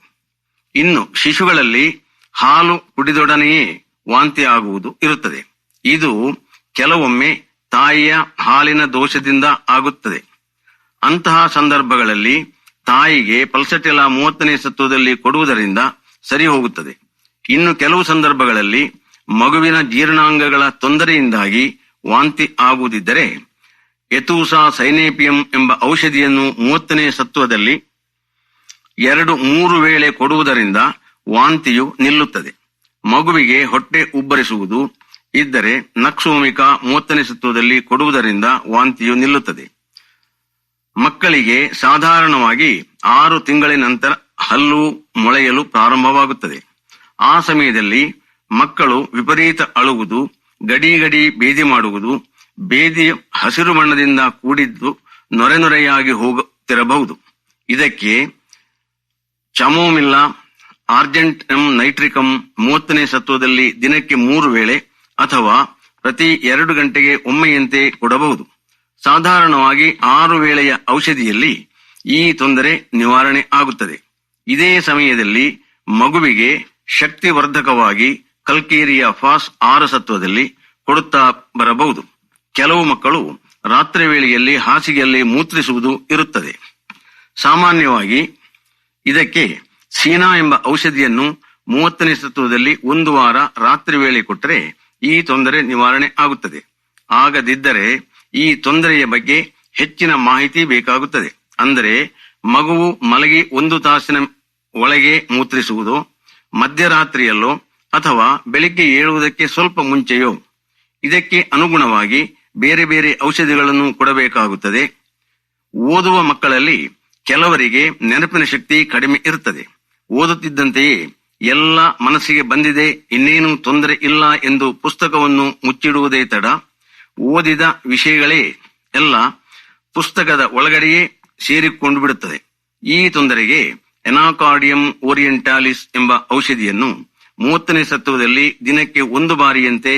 ಇನ್ನು ಶಿಶುಗಳಲ್ಲಿ ಹಾಲು ಕುಡಿದೊಡನೆಯೇ ವಾಂತಿ ಆಗುವುದು ಇರುತ್ತದೆ. ಇದು ಕೆಲವೊಮ್ಮೆ ತಾಯಿಯ ಹಾಲಿನ ದೋಷದಿಂದ ಆಗುತ್ತದೆ. ಅಂತಹ ಸಂದರ್ಭಗಳಲ್ಲಿ ತಾಯಿಗೆ ಪಲ್ಸಟಿಲಾ 30ನೇ ಸತ್ವದಲ್ಲಿ ಕೊಡುವುದರಿಂದ ಸರಿ ಹೋಗುತ್ತದೆ. ಇನ್ನು ಕೆಲವು ಸಂದರ್ಭಗಳಲ್ಲಿ ಮಗುವಿನ ಜೀರ್ಣಾಂಗಗಳ ತೊಂದರೆಯಿಂದಾಗಿ ವಾಂತಿ ಆಗುವುದಿದ್ದರೆ ಎತೂಸಾ ಸೈನೇಪಿಯಂ ಎಂಬ ಔಷಧಿಯನ್ನು 30ನೇ ಸತ್ವದಲ್ಲಿ 2-3 ವೇಳೆ ಕೊಡುವುದರಿಂದ ವಾಂತಿಯು ನಿಲ್ಲುತ್ತದೆ. ಮಗುವಿಗೆ ಹೊಟ್ಟೆ ಉಬ್ಬರಿಸುವುದು ಇದ್ದರೆ ನಕ್ಸೋಮಿಕ 30ನೇ ಸತ್ವದಲ್ಲಿ ಕೊಡುವುದರಿಂದ ವಾಂತಿಯು ನಿಲ್ಲುತ್ತದೆ. ಮಕ್ಕಳಿಗೆ ಸಾಧಾರಣವಾಗಿ 6 ತಿಂಗಳಿನ ನಂತರ ಹಲ್ಲು ಮೊಳೆಯಲು ಪ್ರಾರಂಭವಾಗುತ್ತದೆ. ಆ ಸಮಯದಲ್ಲಿ ಮಕ್ಕಳು ವಿಪರೀತ ಅಳುವುದು, ಗಡಿ ಬೇದಿ ಮಾಡುವುದು, ಬೇದಿ ಹಸಿರು ಬಣ್ಣದಿಂದ ಕೂಡಿದ್ದು ನೊರೆಯಾಗಿ ಹೋಗುತ್ತಿರಬಹುದು. ಇದಕ್ಕೆ ಚಮೋಮಿಲ್ಲಾ, ಆರ್ಜೆಂಟಮ್ ನೈಟ್ರಿಕಮ್ 30ನೇ ಸತ್ವದಲ್ಲಿ ದಿನಕ್ಕೆ 3 ವೇಳೆ ಅಥವಾ ಪ್ರತಿ 2 ಗಂಟೆಗೆ ಒಮ್ಮೆಯಂತೆ ಕೊಡಬಹುದು. ಸಾಧಾರಣವಾಗಿ 6 ವೇಳೆಯ ಔಷಧಿಯಲ್ಲಿ ಈ ತೊಂದರೆ ನಿವಾರಣೆ ಆಗುತ್ತದೆ. ಇದೇ ಸಮಯದಲ್ಲಿ ಮಗುವಿಗೆ ಶಕ್ತಿವರ್ಧಕವಾಗಿ ಕಲ್ಕೇರಿಯಾ ಫಾಸ್ 6 ಸತ್ವದಲ್ಲಿ ಕೊಡುತ್ತಾ ಬರಬಹುದು. ಕೆಲವು ಮಕ್ಕಳು ರಾತ್ರಿ ವೇಳೆಯಲ್ಲಿ ಹಾಸಿಗೆಯಲ್ಲಿ ಮೂತ್ರಿಸುವುದು ಇರುತ್ತದೆ. ಸಾಮಾನ್ಯವಾಗಿ ಇದಕ್ಕೆ ಸೀನಾ ಎಂಬ ಔಷಧಿಯನ್ನು 30ನೇ ಸತ್ವದಲ್ಲಿ 1 ವಾರ ರಾತ್ರಿ ವೇಳೆ ಕೊಟ್ಟರೆ ಈ ತೊಂದರೆ ನಿವಾರಣೆ ಆಗುತ್ತದೆ. ಆಗದಿದ್ದರೆ ಈ ತೊಂದರೆಯ ಬಗ್ಗೆ ಹೆಚ್ಚಿನ ಮಾಹಿತಿ ಬೇಕಾಗುತ್ತದೆ. ಅಂದರೆ ಮಗುವು ಮಲಗಿ 1 ತಾಸಿನ ಒಳಗೆ ಮೂತ್ರಿಸುವುದೋ, ಮಧ್ಯರಾತ್ರಿಯಲ್ಲೋ ಅಥವಾ ಬೆಳಿಗ್ಗೆ ಏಳುವುದಕ್ಕೆ ಸ್ವಲ್ಪ ಮುಂಚೆಯೋ. ಇದಕ್ಕೆ ಅನುಗುಣವಾಗಿ ಬೇರೆ ಔಷಧಿಗಳನ್ನು ಕೊಡಬೇಕಾಗುತ್ತದೆ. ಓದುವ ಮಕ್ಕಳಲ್ಲಿ ಕೆಲವರಿಗೆ ನೆನಪಿನ ಶಕ್ತಿ ಕಡಿಮೆ ಇರುತ್ತದೆ. ಓದುತ್ತಿದ್ದಂತೆಯೇ ಎಲ್ಲ ಮನಸ್ಸಿಗೆ ಬಂದಿದೆ, ಇನ್ನೇನು ತೊಂದರೆ ಇಲ್ಲ ಎಂದು ಪುಸ್ತಕವನ್ನು ಮುಚ್ಚಿಡುವುದೇ ತಡ. ಓದಿದ ವಿಷಯಗಳೇ ಎಲ್ಲ ಪುಸ್ತಕದ ಒಳಗಡೆಯೇ ಸೇರಿಕೊಂಡು ಬಿಡುತ್ತದೆ. ಈ ತೊಂದರೆಗೆ ಎನಾಕಾರ್ಡಿಯಂ ಓರಿಯೆಂಟಾಲಿಸ್ ಎಂಬ ಔಷಧಿಯನ್ನು 30ನೇ ಸತ್ವದಲ್ಲಿ ದಿನಕ್ಕೆ 1 ಬಾರಿಯಂತೆ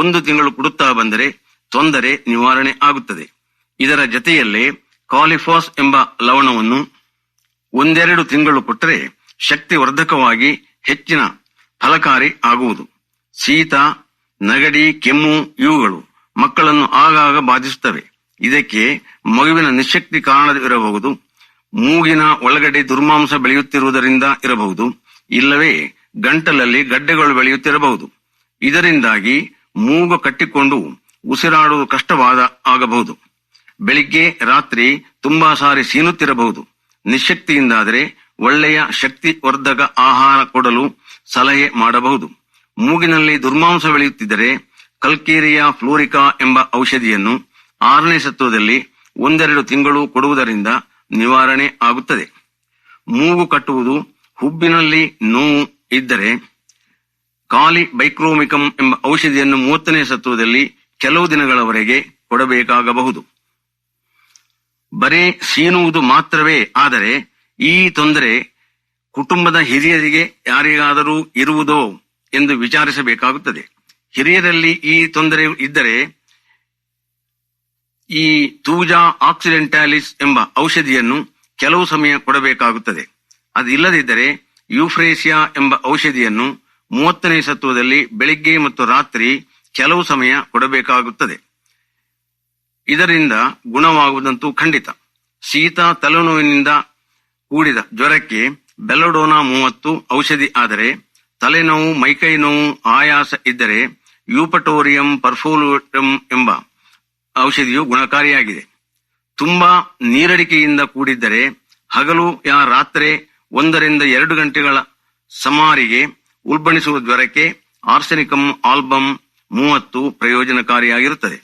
1 ತಿಂಗಳು ಕೊಡುತ್ತಾ ಬಂದರೆ ತೊಂದರೆ ನಿವಾರಣೆ ಆಗುತ್ತದೆ. ಇದರ ಜತೆಯಲ್ಲೇ ಕಾಲಿಫಾಸ್ ಎಂಬ ಲವಣವನ್ನು 1-2 ತಿಂಗಳು ಕೊಟ್ಟರೆ ಶಕ್ತಿವರ್ಧಕವಾಗಿ ಹೆಚ್ಚಿನ ಫಲಕಾರಿ ಆಗುವುದು. ಶೀತ, ನೆಗಡಿ, ಕೆಮ್ಮು ಇವುಗಳು ಮಕ್ಕಳನ್ನು ಆಗಾಗ ಬಾಧಿಸುತ್ತವೆ. ಇದಕ್ಕೆ ಮಗುವಿನ ನಿಶಕ್ತಿ ಕಾರಣವಿರಬಹುದು, ಮೂಗಿನ ಒಳಗಡೆ ದುರ್ಮಾಂಸ ಬೆಳೆಯುತ್ತಿರುವುದರಿಂದ ಇರಬಹುದು, ಇಲ್ಲವೇ ಗಂಟಲಲ್ಲಿ ಗಡ್ಡೆಗಳು ಬೆಳೆಯುತ್ತಿರಬಹುದು. ಇದರಿಂದಾಗಿ ಮೂಗು ಕಟ್ಟಿಕೊಂಡು ಉಸಿರಾಡುವುದು ಕಷ್ಟವಾದ ಆಗಬಹುದು. ಬೆಳಿಗ್ಗೆ ರಾತ್ರಿ ತುಂಬಾ ಸಾರಿ ಸೀನುತ್ತಿರಬಹುದು. ನಿಶಕ್ತಿಯಿಂದಾದರೆ ಒಳ್ಳೆಯ ಶಕ್ತಿವರ್ಧಕ ಆಹಾರ ಕೊಡಲು ಸಲಹೆ ಮಾಡಬಹುದು. ಮೂಗಿನಲ್ಲಿ ದುರ್ಮಾಂಸ ಬೆಳೆಯುತ್ತಿದ್ದರೆ ಕಲ್ಕೇರಿಯಾ ಫ್ಲೋರಿಕಾ ಎಂಬ ಔಷಧಿಯನ್ನು 6ನೇ ಸತ್ವದಲ್ಲಿ 1-2 ತಿಂಗಳು ಕೊಡುವುದರಿಂದ ನಿವಾರಣೆ ಆಗುತ್ತದೆ. ಮೂಗು ಕಟ್ಟುವುದು, ಹುಬ್ಬಿನಲ್ಲಿ ನೋವು ಇದ್ದರೆ ಕಾಲಿ ಬೈಕ್ರೋಮಿಕಮ್ ಎಂಬ ಔಷಧಿಯನ್ನು 30ನೇ ಸತ್ವದಲ್ಲಿ ಕೆಲವು ದಿನಗಳವರೆಗೆ ಕೊಡಬೇಕಾಗಬಹುದು. ಬರೇ ಸೀನುವುದು ಮಾತ್ರವೇ ಆದರೆ ಈ ತೊಂದರೆ ಕುಟುಂಬದ ಹಿರಿಯರಿಗೆ ಯಾರಿಗಾದರೂ ಇರುವುದೋ ಎಂದು ವಿಚಾರಿಸಬೇಕಾಗುತ್ತದೆ. ಹಿರಿಯರಲ್ಲಿ ಈ ತೊಂದರೆ ಇದ್ದರೆ ಈ ತೂಜಾ ಆಕ್ಸಿಡೆಂಟಾಲಿಸ್ ಎಂಬ ಔಷಧಿಯನ್ನು ಕೆಲವು ಸಮಯ ಕೊಡಬೇಕಾಗುತ್ತದೆ. ಅದಿಲ್ಲದಿದ್ದರೆ ಯೂಫ್ರೇಸಿಯಾ ಎಂಬ ಔಷಧಿಯನ್ನು 30ನೇ ಸತ್ವದಲ್ಲಿ ಬೆಳಿಗ್ಗೆ ಮತ್ತು ರಾತ್ರಿ ಕೆಲವು ಸಮಯ ಕೊಡಬೇಕಾಗುತ್ತದೆ. ಇದರಿಂದ ಗುಣವಾಗುವುದಂತೂ ಖಂಡಿತ. ಶೀತ, ತಲೆನೋವಿನಿಂದ ಕೂಡಿದ ಜ್ವರಕ್ಕೆ ಬೆಲ್ಲಡೋನಾ 30 ಔಷಧಿ ಆದರೆ, ತಲೆನೋವು, ಮೈಕೈ ನೋವು, ಆಯಾಸ ಇದ್ದರೆ ಯೂಪಟೋರಿಯಂ ಪರ್ಫೋಲಿಯಂ ಎಂಬ ಔಷಧಿಯು ಗುಣಕಾರಿಯಾಗಿದೆ. ತುಂಬಾ ನೀರಡಿಕೆಯಿಂದ ಕೂಡಿದ್ದರೆ ಹಗಲು ರಾತ್ರಿ 1-2 ಗಂಟೆಗಳ ಸಮಾರಿಗೆ ಉಲ್ಬಣಿಸುವ ಜ್ವರಕ್ಕೆ ಆರ್ಸೆನಿಕಮ್ ಆಲ್ಬಮ್ 30 ಪ್ರಯೋಜನಕಾರಿಯಾಗಿರುತ್ತದೆ.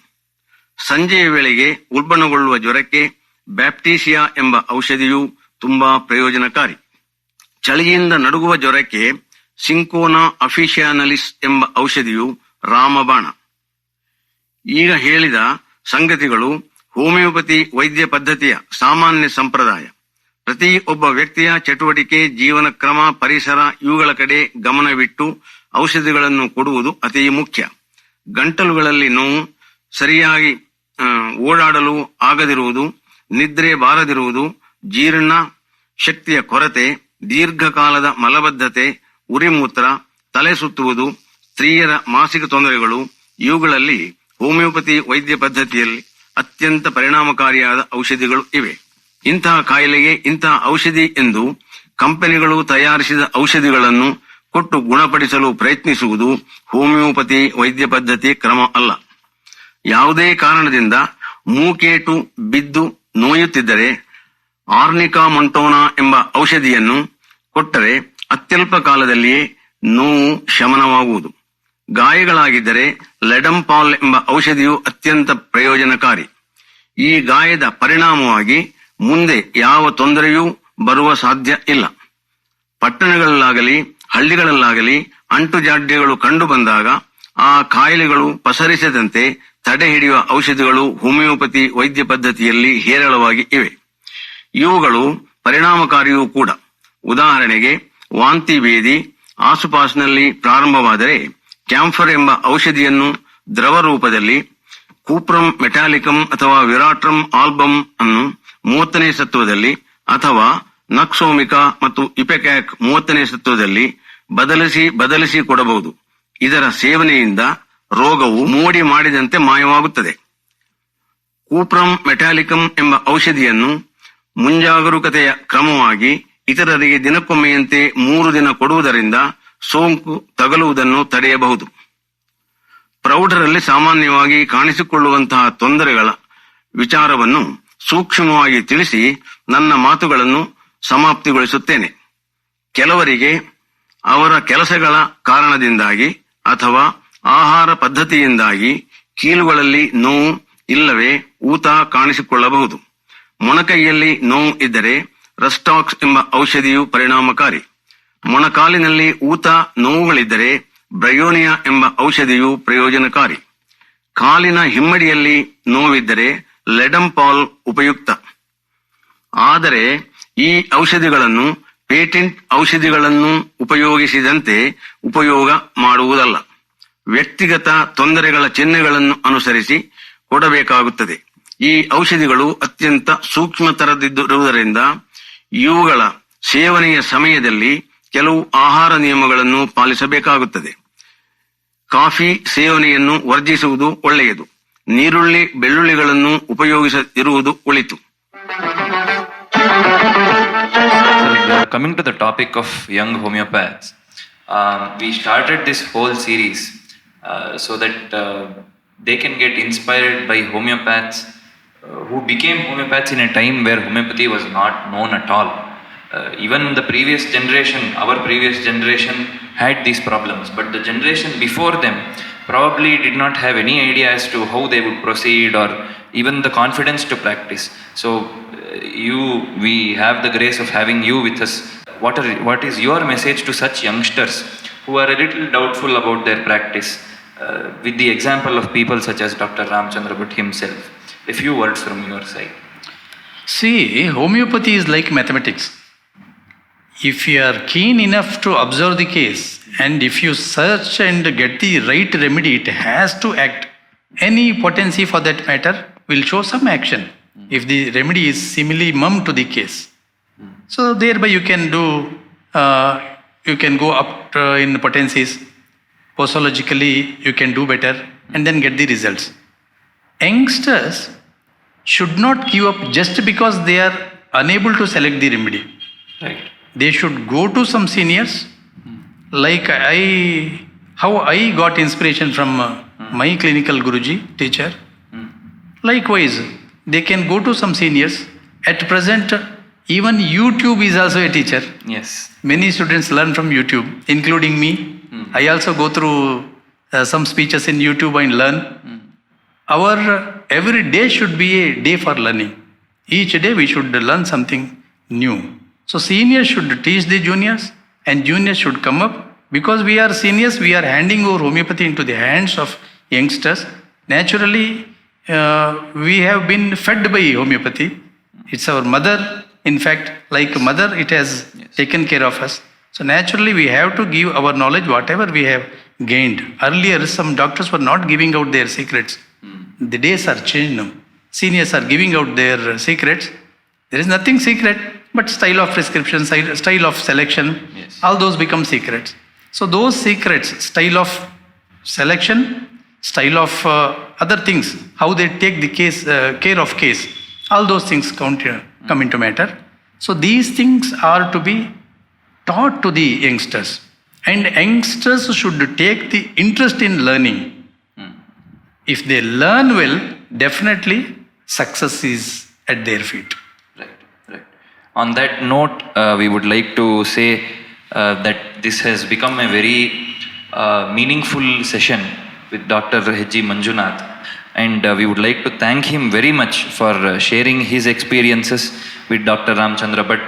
ಸಂಜೆಯ ವೇಳೆಗೆ ಉಲ್ಬಣಗೊಳ್ಳುವ ಜ್ವರಕ್ಕೆ ಬ್ಯಾಪ್ಟೀಸಿಯಾ ಎಂಬ ಔಷಧಿಯು ತುಂಬಾ ಪ್ರಯೋಜನಕಾರಿ. ಚಳಿಯಿಂದ ನಡುಗುವ ಜ್ವರಕ್ಕೆ ಸಿಂಕೋನಾ ಅಫಿಷಿಯಾನಲಿಸ್ ಎಂಬ ಔಷಧಿಯು ರಾಮಬಾಣ. ಈಗ ಹೇಳಿದ ಸಂಗತಿಗಳು ಹೋಮಿಯೋಪತಿ ವೈದ್ಯ ಪದ್ಧತಿಯ ಸಾಮಾನ್ಯ ಸಂಪ್ರದಾಯ. ಪ್ರತಿ ಒಬ್ಬ ವ್ಯಕ್ತಿಯ ಚಟುವಟಿಕೆ, ಜೀವನ ಕ್ರಮ, ಪರಿಸರ ಇವುಗಳ ಕಡೆ ಗಮನವಿಟ್ಟು ಔಷಧಿಗಳನ್ನು ಕೊಡುವುದು ಅತಿ ಮುಖ್ಯ. ಗಂಟಲುಗಳಲ್ಲಿ ನೋವು, ಸರಿಯಾಗಿ ಓಡಾಡಲು ಆಗದಿರುವುದು, ನಿದ್ರೆ ಬಾರದಿರುವುದು, ಜೀರ್ಣ ಶಕ್ತಿಯ ಕೊರತೆ, ದೀರ್ಘಕಾಲದ ಮಲಬದ್ಧತೆ, ಉರಿಮೂತ್ರ, ತಲೆ ಸುತ್ತುವುದು, ಸ್ತ್ರೀಯರ ಮಾಸಿಕ ತೊಂದರೆಗಳು ಇವುಗಳಲ್ಲಿ ಹೋಮಿಯೋಪತಿ ವೈದ್ಯ ಪದ್ಧತಿಯಲ್ಲಿ ಅತ್ಯಂತ ಪರಿಣಾಮಕಾರಿಯಾದ ಔಷಧಿಗಳು ಇವೆ. ಇಂತಹ ಕಾಯಿಲೆಗೆ ಇಂತಹ ಔಷಧಿ ಎಂದು ಕಂಪನಿಗಳು ತಯಾರಿಸಿದ ಔಷಧಿಗಳನ್ನು ಕೊಟ್ಟು ಗುಣಪಡಿಸಲು ಪ್ರಯತ್ನಿಸುವುದು ಹೋಮಿಯೋಪತಿ ವೈದ್ಯ ಪದ್ಧತಿ ಕ್ರಮ ಅಲ್ಲ. ಯಾವುದೇ ಕಾರಣದಿಂದ ಮೂಕೇಟು ಬಿದ್ದು ನೋಯುತ್ತಿದ್ದರೆ ಆರ್ನಿಕಾ ಮೊಂಟೋನಾ ಎಂಬ ಔಷಧಿಯನ್ನು ಕೊಟ್ಟರೆ ಅತ್ಯಲ್ಪ ಕಾಲದಲ್ಲಿಯೇ ನೋವು ಶಮನವಾಗುವುದು. ಗಾಯಗಳಾಗಿದ್ದರೆ ಲೆಡಂಪಾಲ್ ಎಂಬ ಔಷಧಿಯು ಅತ್ಯಂತ ಪ್ರಯೋಜನಕಾರಿ. ಈ ಗಾಯದ ಪರಿಣಾಮವಾಗಿ ಮುಂದೆ ಯಾವ ತೊಂದರೆಯೂ ಬರುವ ಸಾಧ್ಯ ಇಲ್ಲ. ಪಟ್ಟಣಗಳಲ್ಲಾಗಲಿ ಹಳ್ಳಿಗಳಲ್ಲಾಗಲಿ ಅಂಟುಜಾಡ್ಯಗಳು ಕಂಡು ಬಂದಾಗ ಆ ಕಾಯಿಲೆಗಳು ಪಸರಿಸದಂತೆ ತಡೆ ಹಿಡಿಯುವ ಔಷಧಿಗಳು ಹೋಮಿಯೋಪತಿ ವೈದ್ಯ ಪದ್ಧತಿಯಲ್ಲಿ ಹೇರಳವಾಗಿ ಇವೆ. ಇವುಗಳು ಪರಿಣಾಮಕಾರಿಯೂ ಕೂಡ. ಉದಾಹರಣೆಗೆ ವಾಂತಿ ಭೇದಿ ಆಸುಪಾಸಿನಲ್ಲಿ ಪ್ರಾರಂಭವಾದರೆ ಕ್ಯಾಂಫರ್ ಎಂಬ ಔಷಧಿಯನ್ನು ದ್ರವ ರೂಪದಲ್ಲಿ, ಕೂಪ್ರಂ ಮೆಟಾಲಿಕಮ್ ಅಥವಾ ವಿರಾಟ್ರಮ್ ಆಲ್ಬಮ್ ಅನ್ನು 30ನೇ ಸತ್ವದಲ್ಲಿ ಅಥವಾ ನಕ್ಸೋಮಿಕಾ ಮತ್ತು ಇಪೆಕ್ಯಾಕ್ 30ನೇ ಸತ್ವದಲ್ಲಿ ಬದಲಿಸಿ ಕೊಡಬಹುದು. ಇದರ ಸೇವನೆಯಿಂದ ರೋಗವು ಮೋಡಿ ಮಾಡಿದಂತೆ ಮಾಯವಾಗುತ್ತದೆ. ಕೂಪ್ರಂ ಮೆಟಾಲಿಕಮ್ ಎಂಬ ಔಷಧಿಯನ್ನು ಮುಂಜಾಗರೂಕತೆಯ ಕ್ರಮವಾಗಿ ಇತರರಿಗೆ ದಿನಕ್ಕೊಮ್ಮೆಯಂತೆ 3 ದಿನ ಕೊಡುವುದರಿಂದ ಸೋಂಕು ತಗಲುವುದನ್ನು ತಡೆಯಬಹುದು. ಪ್ರೌಢರಲ್ಲಿ ಸಾಮಾನ್ಯವಾಗಿ ಕಾಣಿಸಿಕೊಳ್ಳುವಂತಹ ತೊಂದರೆಗಳ ವಿಚಾರವನ್ನು ಸೂಕ್ಷ್ಮವಾಗಿ ತಿಳಿಸಿ ನನ್ನ ಮಾತುಗಳನ್ನು ಸಮಾಪ್ತಿಗೊಳಿಸುತ್ತೇನೆ. ಕೆಲವರಿಗೆ ಅವರ ಕೆಲಸಗಳ ಕಾರಣದಿಂದಾಗಿ ಅಥವಾ ಆಹಾರ ಪದ್ಧತಿಯಿಂದಾಗಿ ಕೀಲುಗಳಲ್ಲಿ ನೋವು ಇಲ್ಲವೇ ಊತ ಕಾಣಿಸಿಕೊಳ್ಳಬಹುದು. ಮೊಣಕೈಯಲ್ಲಿ ನೋವು ಇದ್ದರೆ ರಸ್ಟಾಕ್ಸ್ ಎಂಬ ಔಷಧಿಯು ಪರಿಣಾಮಕಾರಿ. ಮೊಣಕಾಲಿನಲ್ಲಿ ಊತ ನೋವುಗಳಿದ್ದರೆ ಬ್ರಯೋನಿಯಾ ಎಂಬ ಔಷಧಿಯು ಪ್ರಯೋಜನಕಾರಿ. ಕಾಲಿನ ಹಿಮ್ಮಡಿಯಲ್ಲಿ ನೋವಿದ್ದರೆ ಲೆಡಂಪಾಲ್ ಉಪಯುಕ್ತ. ಆದರೆ ಈ ಔಷಧಿಗಳನ್ನು ಪೇಟೆಂಟ್ ಔಷಧಿಗಳನ್ನು ಉಪಯೋಗಿಸಿದಂತೆ ಉಪಯೋಗ ಮಾಡುವುದಲ್ಲ. ವ್ಯಕ್ತಿಗತ ತೊಂದರೆಗಳ ಚಿಹ್ನೆಗಳನ್ನು ಅನುಸರಿಸಿ ಕೊಡಬೇಕಾಗುತ್ತದೆ. ಈ ಔಷಧಿಗಳು ಅತ್ಯಂತ ಸೂಕ್ಷ್ಮತರದಿರುವುದರಿಂದ ಇವುಗಳ ಸೇವನೆಯ ಸಮಯದಲ್ಲಿ ಕೆಲವು ಆಹಾರ ನಿಯಮಗಳನ್ನು ಪಾಲಿಸಬೇಕಾಗುತ್ತದೆ. ಕಾಫಿ ಸೇವನೆಯನ್ನು ವರ್ಜಿಸುವುದು ಒಳ್ಳೆಯದು. ನೀರುಳ್ಳಿ, ಬೆಳ್ಳುಳ್ಳಿಗಳನ್ನು ಉಪಯೋಗಿಸದಿರುವುದು ಒಳಿತು. Coming to the topic of young homeopaths, we started this whole series so that they can get inspired by homeopaths who became homeopaths in a time where homeopathy was not known at all. Even the previous generation, our previous generation had these problems, but the generation before them probably did not have any idea as to how they would proceed or even the confidence to practice. So we have the grace of having you with us. What is your message to such youngsters who are a little doubtful about their practice, with the example of people such as Dr. Ramachandra Bhat himself? A few words from your side. See, homeopathy is like mathematics. If you are keen enough to observe the case and if you search and get the right remedy, it has to act. Any potency for that matter will show some action if the remedy is similarly mum to the case. So thereby you can go up in potencies. Postalogically you can do better and then get the results. Youngsters should not give up just because they are unable to select the remedy. Right. They should go to some seniors. Like how I got inspiration from my clinical guruji, teacher. Likewise, they can go to some seniors. At present, even YouTube is also a teacher. Yes. Many students learn from YouTube, including me. I also go through some speeches in YouTube and learn. Our every day should be a day for learning. Each day we should learn something new. So seniors should teach the juniors and juniors should come up. Because we are seniors, we are handing over homeopathy into the hands of youngsters. Naturally, we have been fed by homeopathy. It's our mother. In fact, like a mother, it has taken care of us. So naturally, we have to give our knowledge, whatever we have gained. Earlier, some doctors were not giving out their secrets. The days are changed now. Seniors are giving out their secrets. There is nothing secret, but style of prescription, style of selection, all those become secrets. So those secrets, style of selection, style of other things, how they take the case, care of case, all those things come into matter. So these things are to be taught to the youngsters. And youngsters should take the interest in learning. If they learn well, definitely success is at their feet. Right. On that note, we would like to say that this has become a very meaningful session with Dr. H.G. Manjunath, and we would like to thank him very much for sharing his experiences with Dr. Ramachandra Bhat,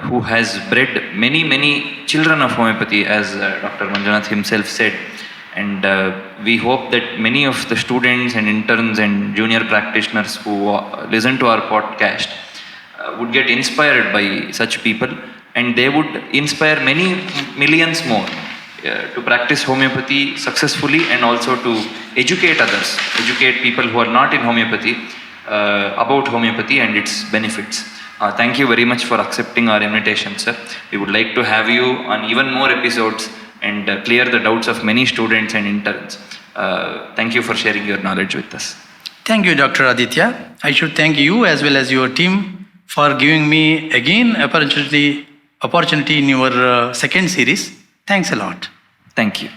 who has bred many children of homeopathy, as Dr. Manjunath himself said. And we hope that many of the students and interns and junior practitioners who listen to our podcast would get inspired by such people, and they would inspire many millions more to practice homeopathy successfully, and also to educate others, educate people who are not in homeopathy about homeopathy and its benefits. Thank you very much for accepting our invitation, sir. We would like to have you on even more episodes and clear the doubts of many students and interns. Thank you for sharing your knowledge with us. Thank you, Dr. Aditya. I should thank you as well as your team for giving me again opportunity in your second series. Thanks a lot. Thank you.